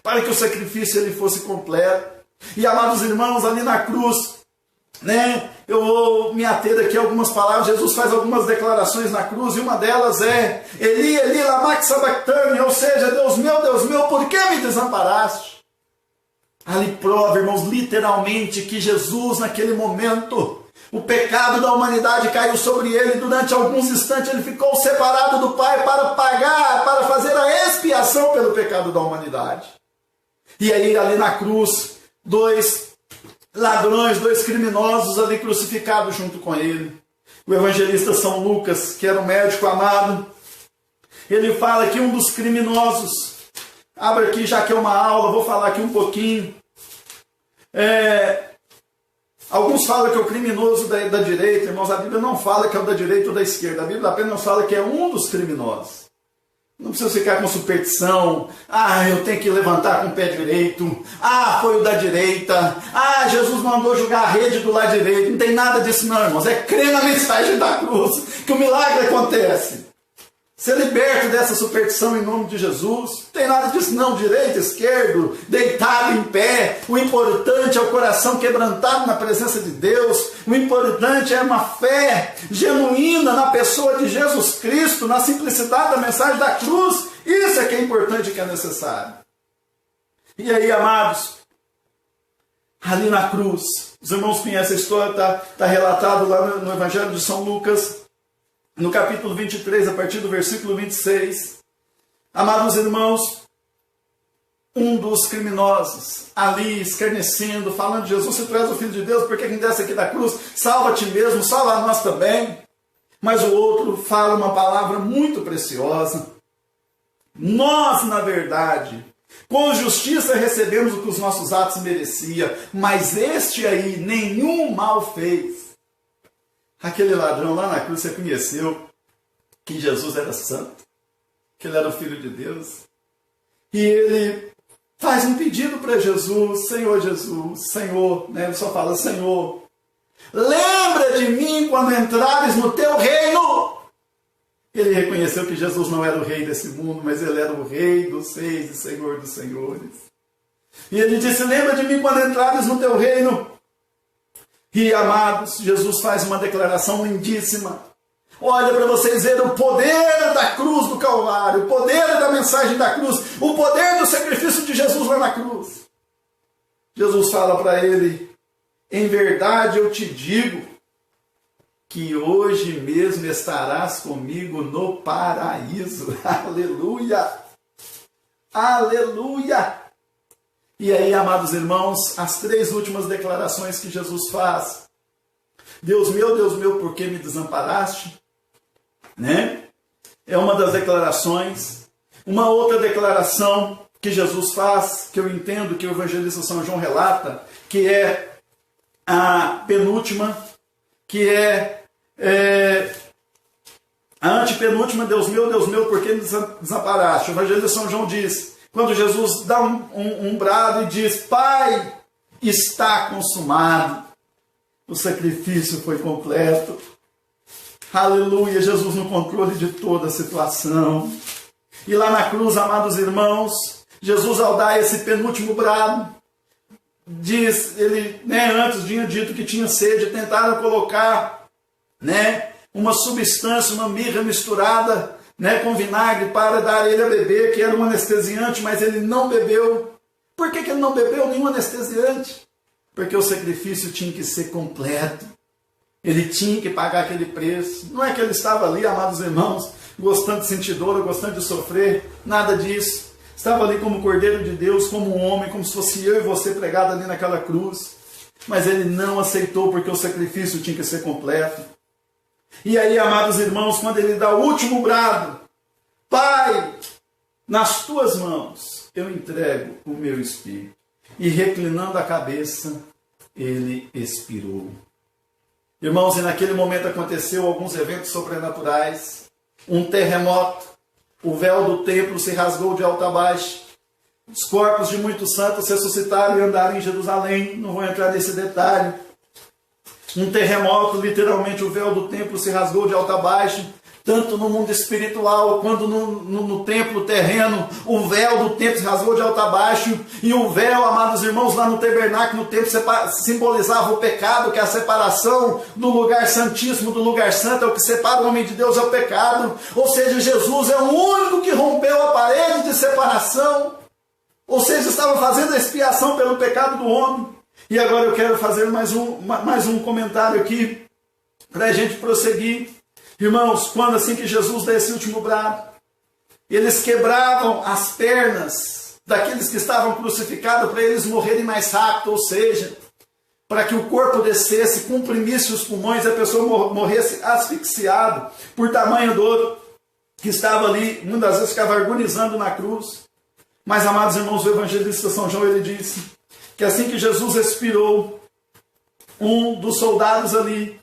para que o sacrifício ele fosse completo. E, amados irmãos, ali na cruz, né? Eu vou me ater aqui a algumas palavras. Jesus faz algumas declarações na cruz, e uma delas é: Eli, Eli, lama sabachthani, ou seja, Deus meu, por que me desamparaste? Ali prova, irmãos, literalmente que Jesus, naquele momento, o pecado da humanidade caiu sobre ele. Durante alguns instantes ele ficou separado do Pai para pagar, para fazer a expiação pelo pecado da humanidade. E aí, ali na cruz, dois ladrões, dois criminosos ali crucificados junto com ele. O evangelista São Lucas, que era um médico amado, ele fala que um dos criminosos, abre aqui já que é uma aula, vou falar aqui um pouquinho. Alguns falam que é o criminoso da direita, irmãos, a Bíblia não fala que é o da direita ou da esquerda, a Bíblia apenas fala que é um dos criminosos. Não precisa ficar com superstição. Eu tenho que levantar com o pé direito. Foi o da direita. Jesus mandou jogar a rede do lado direito. Não tem nada disso não, irmãos. É crer na mensagem da cruz que o milagre acontece. Ser liberto dessa superstição em nome de Jesus. Não tem nada disso não. Direito, esquerdo, deitado em pé. O importante é o coração quebrantado na presença de Deus. O importante é uma fé genuína na pessoa de Jesus Cristo, na simplicidade da mensagem da cruz. Isso é que é importante e que é necessário. E aí, amados, ali na cruz, os irmãos conhecem a história, está relatado lá no Evangelho de São Lucas, no capítulo 23, a partir do versículo 26. Amados irmãos, um dos criminosos ali escarnecendo, falando de Jesus: se tu és o Filho de Deus, por que quem desce aqui da cruz? Salva a ti mesmo, salva a nós também. Mas o outro fala uma palavra muito preciosa: nós, na verdade, com justiça recebemos o que os nossos atos mereciam, mas este aí nenhum mal fez. Aquele ladrão lá na cruz reconheceu que Jesus era santo, que ele era o Filho de Deus. E ele faz um pedido para Jesus: Senhor Jesus, Senhor, né? Ele só fala: Senhor, lembra de mim quando entrares no teu reino. Ele reconheceu que Jesus não era o rei desse mundo, mas ele era o Rei dos reis e Senhor dos senhores. E ele disse: lembra de mim quando entrares no teu reino. E, amados, Jesus faz uma declaração lindíssima. Olha para vocês verem o poder da cruz do Calvário, o poder da mensagem da cruz, o poder do sacrifício de Jesus lá na cruz. Jesus fala para ele: em verdade eu te digo que hoje mesmo estarás comigo no paraíso. Aleluia! Aleluia! E aí, amados irmãos, as três últimas declarações que Jesus faz: Deus meu, por que me desamparaste? Né? É uma das declarações. Uma outra declaração que Jesus faz, que eu entendo que o evangelista São João relata, que é a penúltima, que é a antepenúltima: Deus meu, por que me desamparaste? O evangelista São João diz, quando Jesus dá um brado e diz: Pai, está consumado. O sacrifício foi completo. Aleluia, Jesus no controle de toda a situação. E lá na cruz, amados irmãos, Jesus, ao dar esse penúltimo brado, diz, ele, antes tinha dito que tinha sede, tentaram colocar, uma substância, uma mirra misturada, com vinagre para dar a ele a beber, que era um anestesiante, mas ele não bebeu. Por que ele não bebeu nenhum anestesiante? Porque o sacrifício tinha que ser completo. Ele tinha que pagar aquele preço. Não é que ele estava ali, amados irmãos, gostando de sentir dor, gostando de sofrer, nada disso. Estava ali como Cordeiro de Deus, como um homem, como se fosse eu e você pregado ali naquela cruz. Mas ele não aceitou, porque o sacrifício tinha que ser completo. E aí, amados irmãos, quando ele dá o último brado: Pai, nas tuas mãos eu entrego o meu espírito. E reclinando a cabeça, ele expirou. Irmãos, e naquele momento aconteceu alguns eventos sobrenaturais. Um terremoto, o véu do templo se rasgou de alto a baixo. Os corpos de muitos santos ressuscitaram e andaram em Jerusalém. Não vou entrar nesse detalhe. Um terremoto, literalmente o véu do templo se rasgou de alto a baixo. tanto no mundo espiritual quanto no templo terreno. O véu do templo se rasgou de alto a baixo, e o véu, amados irmãos, lá no tabernáculo, no templo, simbolizava o pecado, que é a separação do lugar santíssimo, do lugar santo. É o que separa o homem de Deus, é o pecado. Ou seja, Jesus é o único que rompeu a parede de separação, ou seja, estava fazendo a expiação pelo pecado do homem. E agora eu quero fazer mais um comentário aqui, para a gente prosseguir. Irmãos, quando assim que Jesus dá esse último brado, eles quebravam as pernas daqueles que estavam crucificados para eles morrerem mais rápido, ou seja, para que o corpo descesse, comprimisse os pulmões, a pessoa morresse asfixiado por tamanho dor que estava ali, muitas vezes ficava agonizando na cruz. Mas, amados irmãos, o evangelista São João, ele disse que assim que Jesus expirou, um dos soldados ali,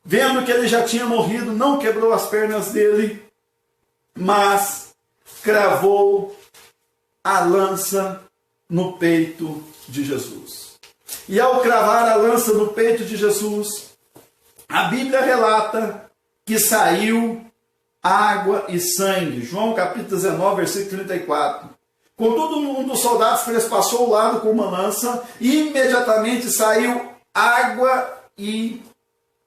vendo que ele já tinha morrido, não quebrou as pernas dele, mas cravou a lança no peito de Jesus. E ao cravar a lança no peito de Jesus, a Bíblia relata que saiu água e sangue. João capítulo 19, versículo 34. Contudo, um dos soldados trespassou o lado com uma lança, e imediatamente saiu água e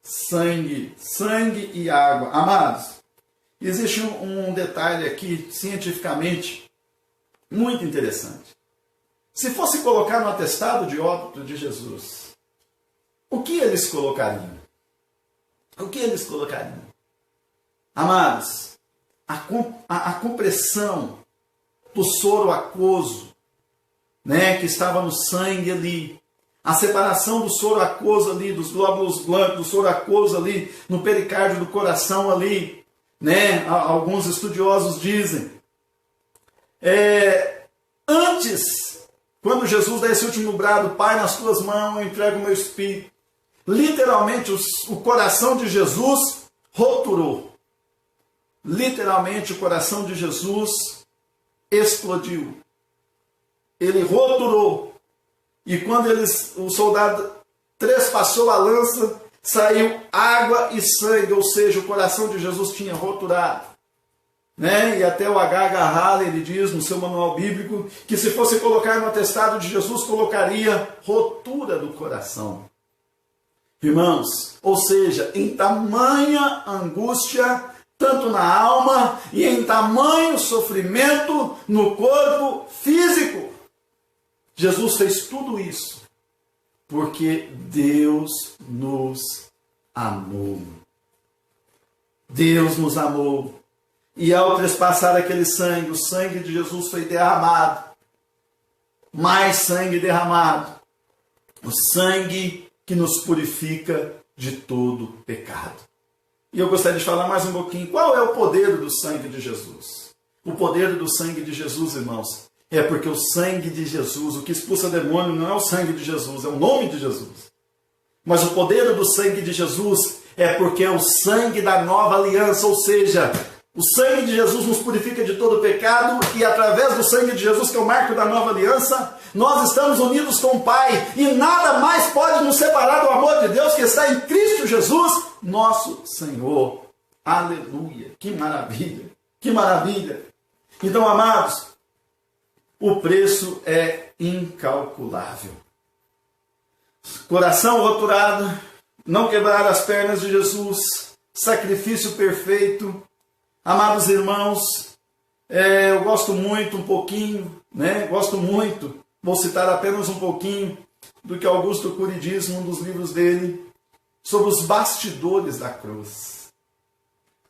sangue. Sangue e água. Amados, existe um detalhe aqui, cientificamente, muito interessante. Se fosse colocar no atestado de óbito de Jesus, o que eles colocariam? O que eles colocariam? Amados, a compressão do soro aquoso, né, que estava no sangue ali, a separação do soro aquoso ali, dos glóbulos blancos, do soro aquoso ali, no pericárdio do coração ali, né, alguns estudiosos dizem, antes, quando Jesus dá esse último brado, Pai, nas tuas mãos eu entrego o meu espírito, literalmente o coração de Jesus roturou. Literalmente o coração de Jesus explodiu. Ele roturou. E quando o soldado trespassou a lança, saiu água e sangue, ou seja, o coração de Jesus tinha roturado. Né? E até o H.H. Halley, ele diz no seu manual bíblico, que se fosse colocar no atestado de Jesus, colocaria rotura do coração. Irmãos, ou seja, em tamanha angústia, tanto na alma e em tamanho sofrimento no corpo físico. Jesus fez tudo isso porque Deus nos amou. Deus nos amou. E ao trespassar aquele sangue, o sangue de Jesus foi derramado. Mais sangue derramado. O sangue que nos purifica de todo pecado. E eu gostaria de falar mais um pouquinho. Qual é o poder do sangue de Jesus? O poder do sangue de Jesus, irmãos, é porque o sangue de Jesus, o que expulsa demônio não é o sangue de Jesus, é o nome de Jesus. Mas o poder do sangue de Jesus é porque é o sangue da nova aliança, ou seja, o sangue de Jesus nos purifica de todo pecado, e através do sangue de Jesus, que é o marco da nova aliança, nós estamos unidos com o Pai, e nada mais pode nos separar do amor de Deus que está em Cristo Jesus, nosso Senhor. Aleluia! Que maravilha! Que maravilha! Então, amados, o preço é incalculável. Coração roturado, não quebrar as pernas de Jesus, sacrifício perfeito. Amados irmãos, eu gosto muito um pouquinho, né? Gosto muito, vou citar apenas um pouquinho do que Augusto Cury diz num dos livros dele, sobre os bastidores da cruz.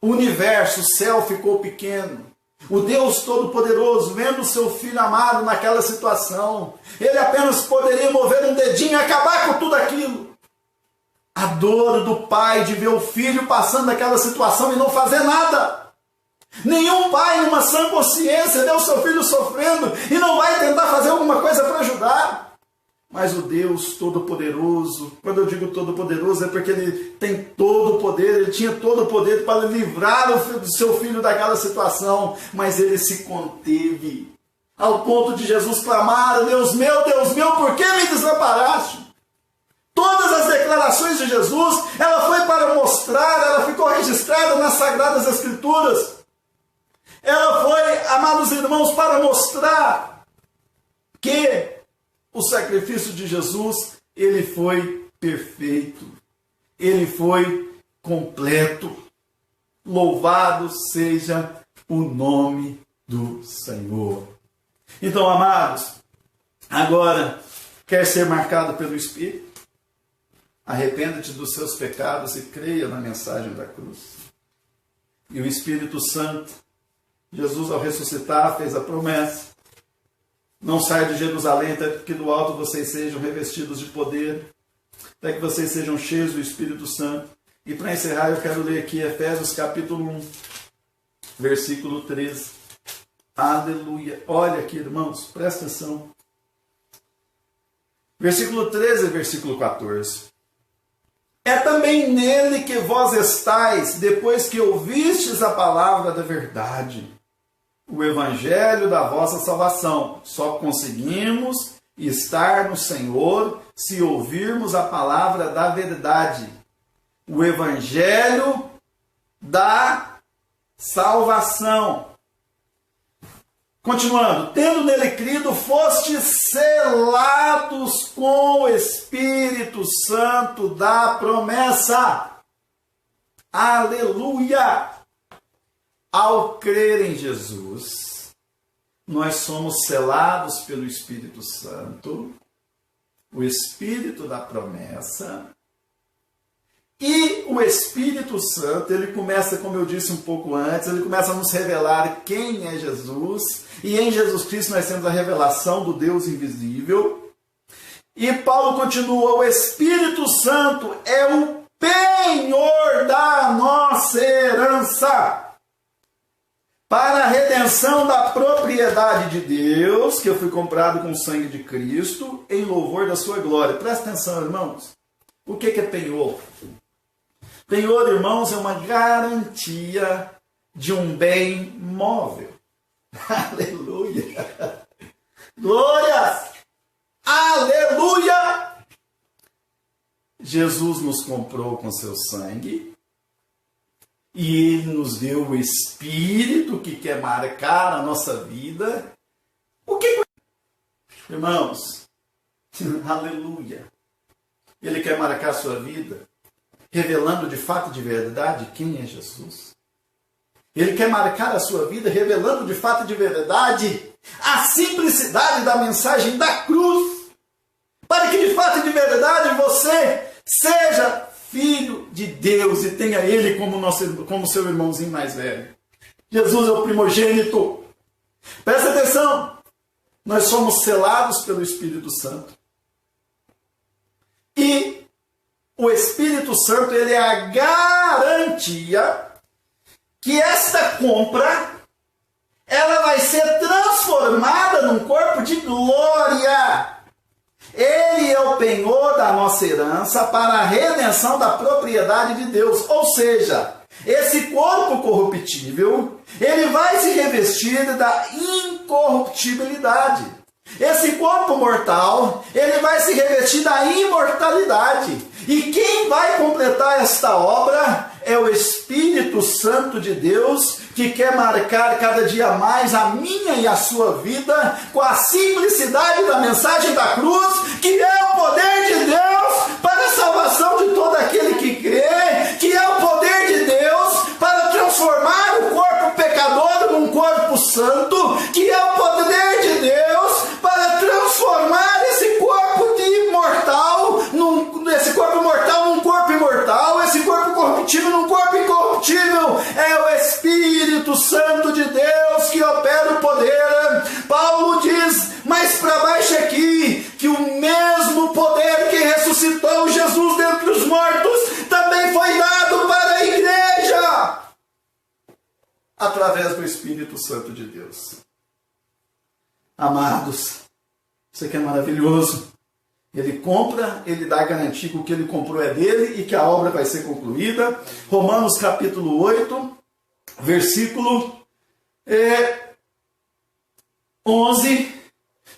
O universo, o céu ficou pequeno. O Deus Todo-Poderoso, vendo o seu Filho amado naquela situação, ele apenas poderia mover um dedinho e acabar com tudo aquilo. A dor do pai de ver o filho passando naquela situação e não fazer nada. Nenhum pai, numa sã consciência, vê o seu filho sofrendo e não vai tentar fazer alguma coisa para ajudar. Mas o Deus Todo-Poderoso, quando eu digo Todo-Poderoso, é porque ele tem todo o poder, ele tinha todo o poder para livrar o seu filho daquela situação, mas ele se conteve, ao ponto de Jesus clamar: Deus meu, por que me desamparaste? Todas as declarações de Jesus, ela foi para mostrar, ela ficou registrada nas Sagradas Escrituras. Ela foi, amados irmãos, para mostrar que o sacrifício de Jesus, ele foi perfeito, ele foi completo. Louvado seja o nome do Senhor. Então, amados, agora, quer ser marcado pelo Espírito? Arrependa-te dos seus pecados e creia na mensagem da cruz. E o Espírito Santo, Jesus, ao ressuscitar, fez a promessa: não saia de Jerusalém até que do alto vocês sejam revestidos de poder, até que vocês sejam cheios do Espírito Santo. E para encerrar, eu quero ler aqui Efésios capítulo 1, versículo 13. Aleluia! Olha aqui, irmãos, presta atenção. Versículo 13 e versículo 14. É também nele que vós estáis, depois que ouvistes a palavra da verdade, o evangelho da vossa salvação. Só conseguimos estar no Senhor se ouvirmos a palavra da verdade. O evangelho da salvação. Continuando, tendo nele crido, fostes selados com o Espírito Santo da promessa. Aleluia! Ao crer em Jesus, nós somos selados pelo Espírito Santo, o Espírito da promessa. E o Espírito Santo, ele começa, como eu disse um pouco antes, ele começa a nos revelar quem é Jesus. E em Jesus Cristo nós temos a revelação do Deus invisível. E Paulo continua: o Espírito Santo é o penhor da nossa herança, para a redenção da propriedade de Deus, que eu fui comprado com o sangue de Cristo, em louvor da sua glória. Presta atenção, irmãos. O que é penhor? Penhor, irmãos, é uma garantia de um bem móvel. Aleluia! Glórias! Aleluia! Jesus nos comprou com seu sangue e Ele nos deu o Espírito que quer marcar a nossa vida. O que? Irmãos, aleluia! Ele quer marcar a sua vida, revelando de fato e de verdade quem é Jesus. Ele quer marcar a sua vida, revelando de fato e de verdade a simplicidade da mensagem da cruz, para que de fato e de verdade você seja filho de Deus e tenha Ele como seu irmãozinho mais velho. Jesus é o primogênito. Presta atenção, nós somos selados pelo Espírito Santo. E o Espírito Santo, ele é a garantia que esta compra, ela vai ser transformada num corpo de glória. Ele é o penhor da nossa herança para a redenção da propriedade de Deus. Ou seja, esse corpo corruptível, ele vai se revestir da incorruptibilidade. Esse corpo mortal, ele vai se revestir da imortalidade. E quem vai completar esta obra é o Espírito Santo de Deus, que quer marcar cada dia mais a minha e a sua vida com a simplicidade da mensagem da cruz, que é o poder de Deus para a salvação de todo aquele que crê, que é o poder de Deus para transformar o corpo pecador num corpo santo, que é o poder de Deus para transformar esse corpo mortal num corpo imortal, esse corpo corruptível num corpo incorruptível. É o Espírito Santo de Deus que opera o poder. Paulo diz mais para baixo aqui que o mesmo poder que ressuscitou Jesus dentre os mortos também foi dado para a igreja através do Espírito Santo de Deus. Amados, isso aqui é maravilhoso. Ele compra, ele dá a garantia que o que ele comprou é dele e que a obra vai ser concluída. Romanos capítulo 8, versículo 11.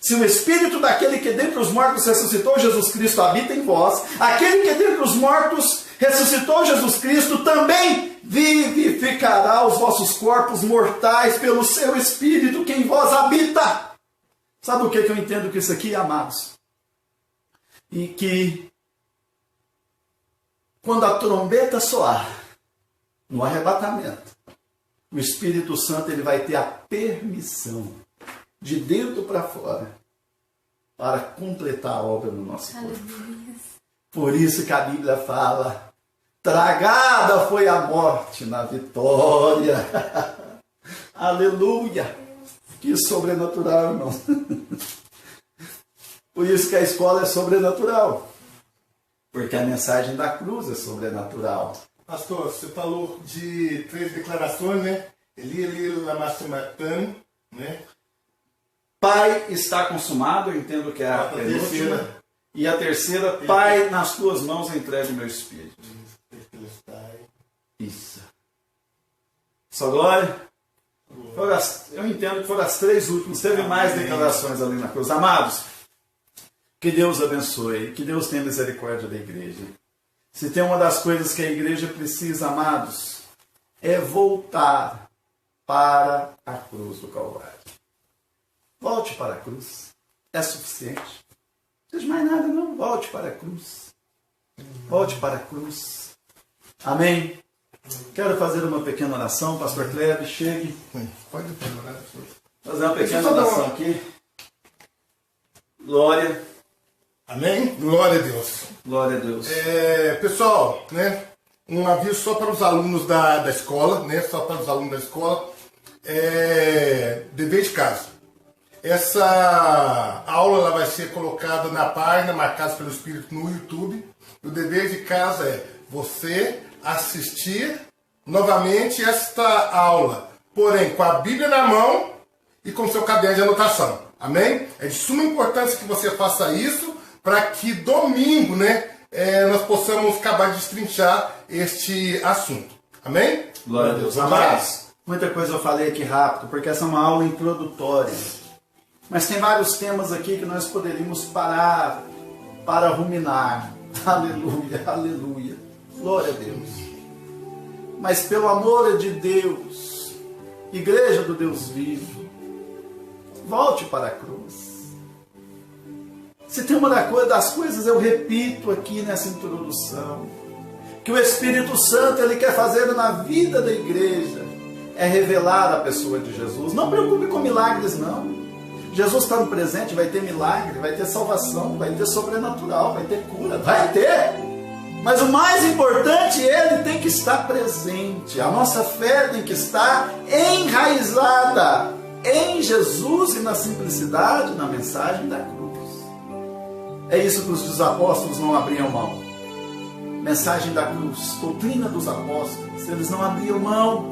Se o Espírito daquele que dentre os mortos ressuscitou Jesus Cristo habita em vós, aquele que dentre os mortos ressuscitou Jesus Cristo, também vivificará os vossos corpos mortais pelo seu Espírito que em vós habita. Sabe o que eu entendo com isso aqui, amados? E que quando a trombeta soar no arrebatamento, o Espírito Santo ele vai ter a permissão de dentro para fora para completar a obra no nosso corpo. Por isso que a Bíblia fala: tragada foi a morte na vitória. Aleluia! Que sobrenatural, irmão. Por isso que a escola é sobrenatural. Porque a mensagem da cruz é sobrenatural. Pastor, você falou de 3 declarações, né? Eli, lama sabachthani, né? Pai, está consumado, eu entendo que é a penúltima. E a terceira, Pai, nas tuas mãos eu entrego o meu espírito. Isso. Só glória. Eu entendo que foram as 3 últimas. Teve mais declarações ali na cruz. Amados, que Deus abençoe, que Deus tenha misericórdia da igreja. Se tem uma das coisas que a igreja precisa, amados, é voltar para a cruz do Calvário. Volte para a cruz. É suficiente. Não precisa de mais nada, não. Volte para a cruz. Volte para a cruz. Amém? Quero fazer uma pequena oração. Pastor Kleber, chegue. Pode orar. Fazer uma pequena oração aqui. Glória. Amém? Glória a Deus. Glória a Deus. Pessoal, né? Um aviso só para os alunos da escola, né? Só para os alunos da escola. Dever de casa. Essa aula ela vai ser colocada na página Marcados pelo Espírito no YouTube. O dever de casa é você assistir novamente esta aula, porém com a Bíblia na mão e com seu caderno de anotação. Amém? É de suma importância que você faça isso para que domingo, né, nós possamos acabar de destrinchar este assunto. Amém? Glória a Deus. Amados, muita coisa eu falei aqui rápido, porque essa é uma aula introdutória. Mas tem vários temas aqui que nós poderíamos parar para ruminar. Aleluia, aleluia. Glória a Deus. Mas pelo amor de Deus, Igreja do Deus vivo, volte para a cruz. Se tem uma das coisas, eu repito aqui nessa introdução, que o Espírito Santo ele quer fazer na vida da igreja, é revelar a pessoa de Jesus. Não preocupe com milagres, não. Jesus está no presente, vai ter milagre, vai ter salvação, vai ter sobrenatural, vai ter cura, vai ter. Mas o mais importante, ele tem que estar presente. A nossa fé tem que estar enraizada em Jesus e na simplicidade, na mensagem da cruz. É isso que os apóstolos não abriam mão. Mensagem da cruz, doutrina dos apóstolos, eles não abriam mão.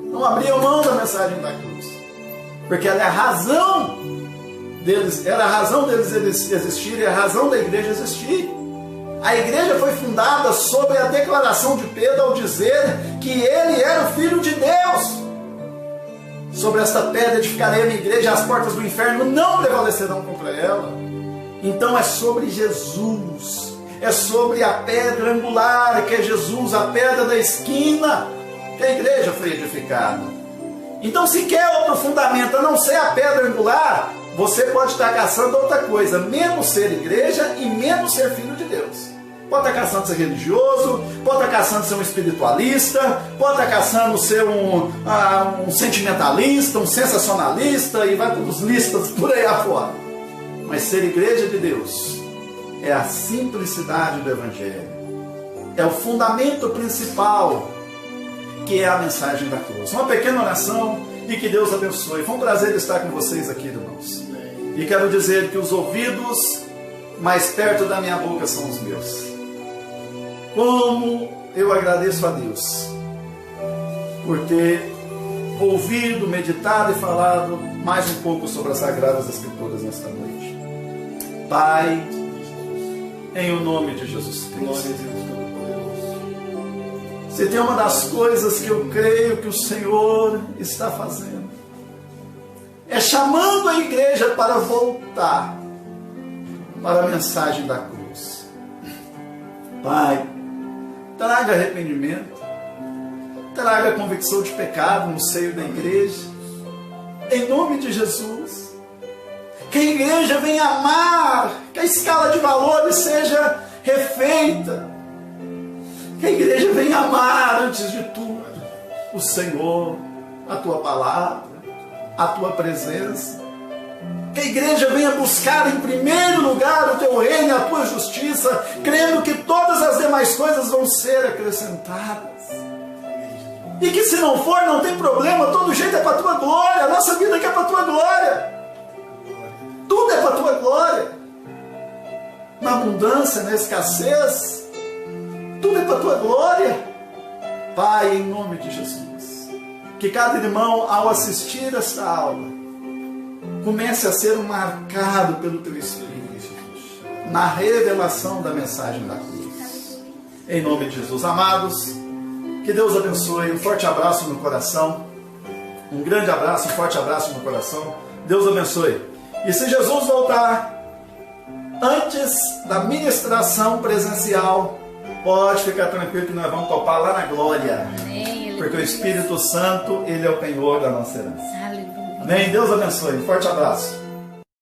Não abriam mão da mensagem da cruz. Porque ela é a razão deles, era a razão deles existirem, é a razão da igreja existir. A igreja foi fundada sobre a declaração de Pedro ao dizer que ele era o Filho de Deus. Sobre esta pedra edificarei a minha igreja, as portas do inferno não prevalecerão contra ela. Então é sobre Jesus, é sobre a pedra angular, que é Jesus, a pedra da esquina, que a igreja foi edificada. Então, se quer outro fundamento a não ser a pedra angular, você pode estar caçando outra coisa, menos ser igreja e menos ser filho de Deus. Pode estar caçando ser religioso, pode estar caçando ser um espiritualista, pode estar caçando ser um sentimentalista, um sensacionalista, e vai para os listas por aí afora. Mas ser igreja de Deus é a simplicidade do Evangelho, é o fundamento principal, que é a mensagem da cruz. Uma pequena oração e que Deus abençoe. Foi um prazer estar com vocês aqui, irmãos. E quero dizer que os ouvidos mais perto da minha boca são os meus. Como eu agradeço a Deus por ter ouvido, meditado e falado mais um pouco sobre as Sagradas Escrituras nesta noite. Pai, em o nome de Jesus Cristo. Se tem uma das coisas que eu creio que o Senhor está fazendo, é chamando a igreja para voltar para a mensagem da cruz. Pai, traga arrependimento, traga convicção de pecado no seio da igreja, em nome de Jesus. Que a igreja venha amar, que a escala de valores seja refeita, que a igreja venha amar, antes de tudo, o Senhor, a Tua palavra, a Tua presença. Que a igreja venha buscar em primeiro lugar o Teu reino e a Tua justiça, crendo que todas as demais coisas vão ser acrescentadas. E que se não for, não tem problema, todo jeito é para a Tua glória, a nossa vida aqui é para a Tua glória. Tudo é para a Tua glória. Na abundância, na escassez, tudo é para a Tua glória. Pai, em nome de Jesus, que cada irmão, ao assistir esta aula, comece a ser marcado pelo Teu Espírito, na revelação da mensagem da cruz. Em nome de Jesus. Amados, que Deus abençoe. Um forte abraço no coração. Um grande abraço, um forte abraço no coração. Deus abençoe. E se Jesus voltar antes da ministração presencial, pode ficar tranquilo que nós vamos topar lá na glória. Amém. Porque o Espírito Santo, Ele é o penhor da nossa herança. Aleluia. Amém? Deus abençoe. Um forte abraço.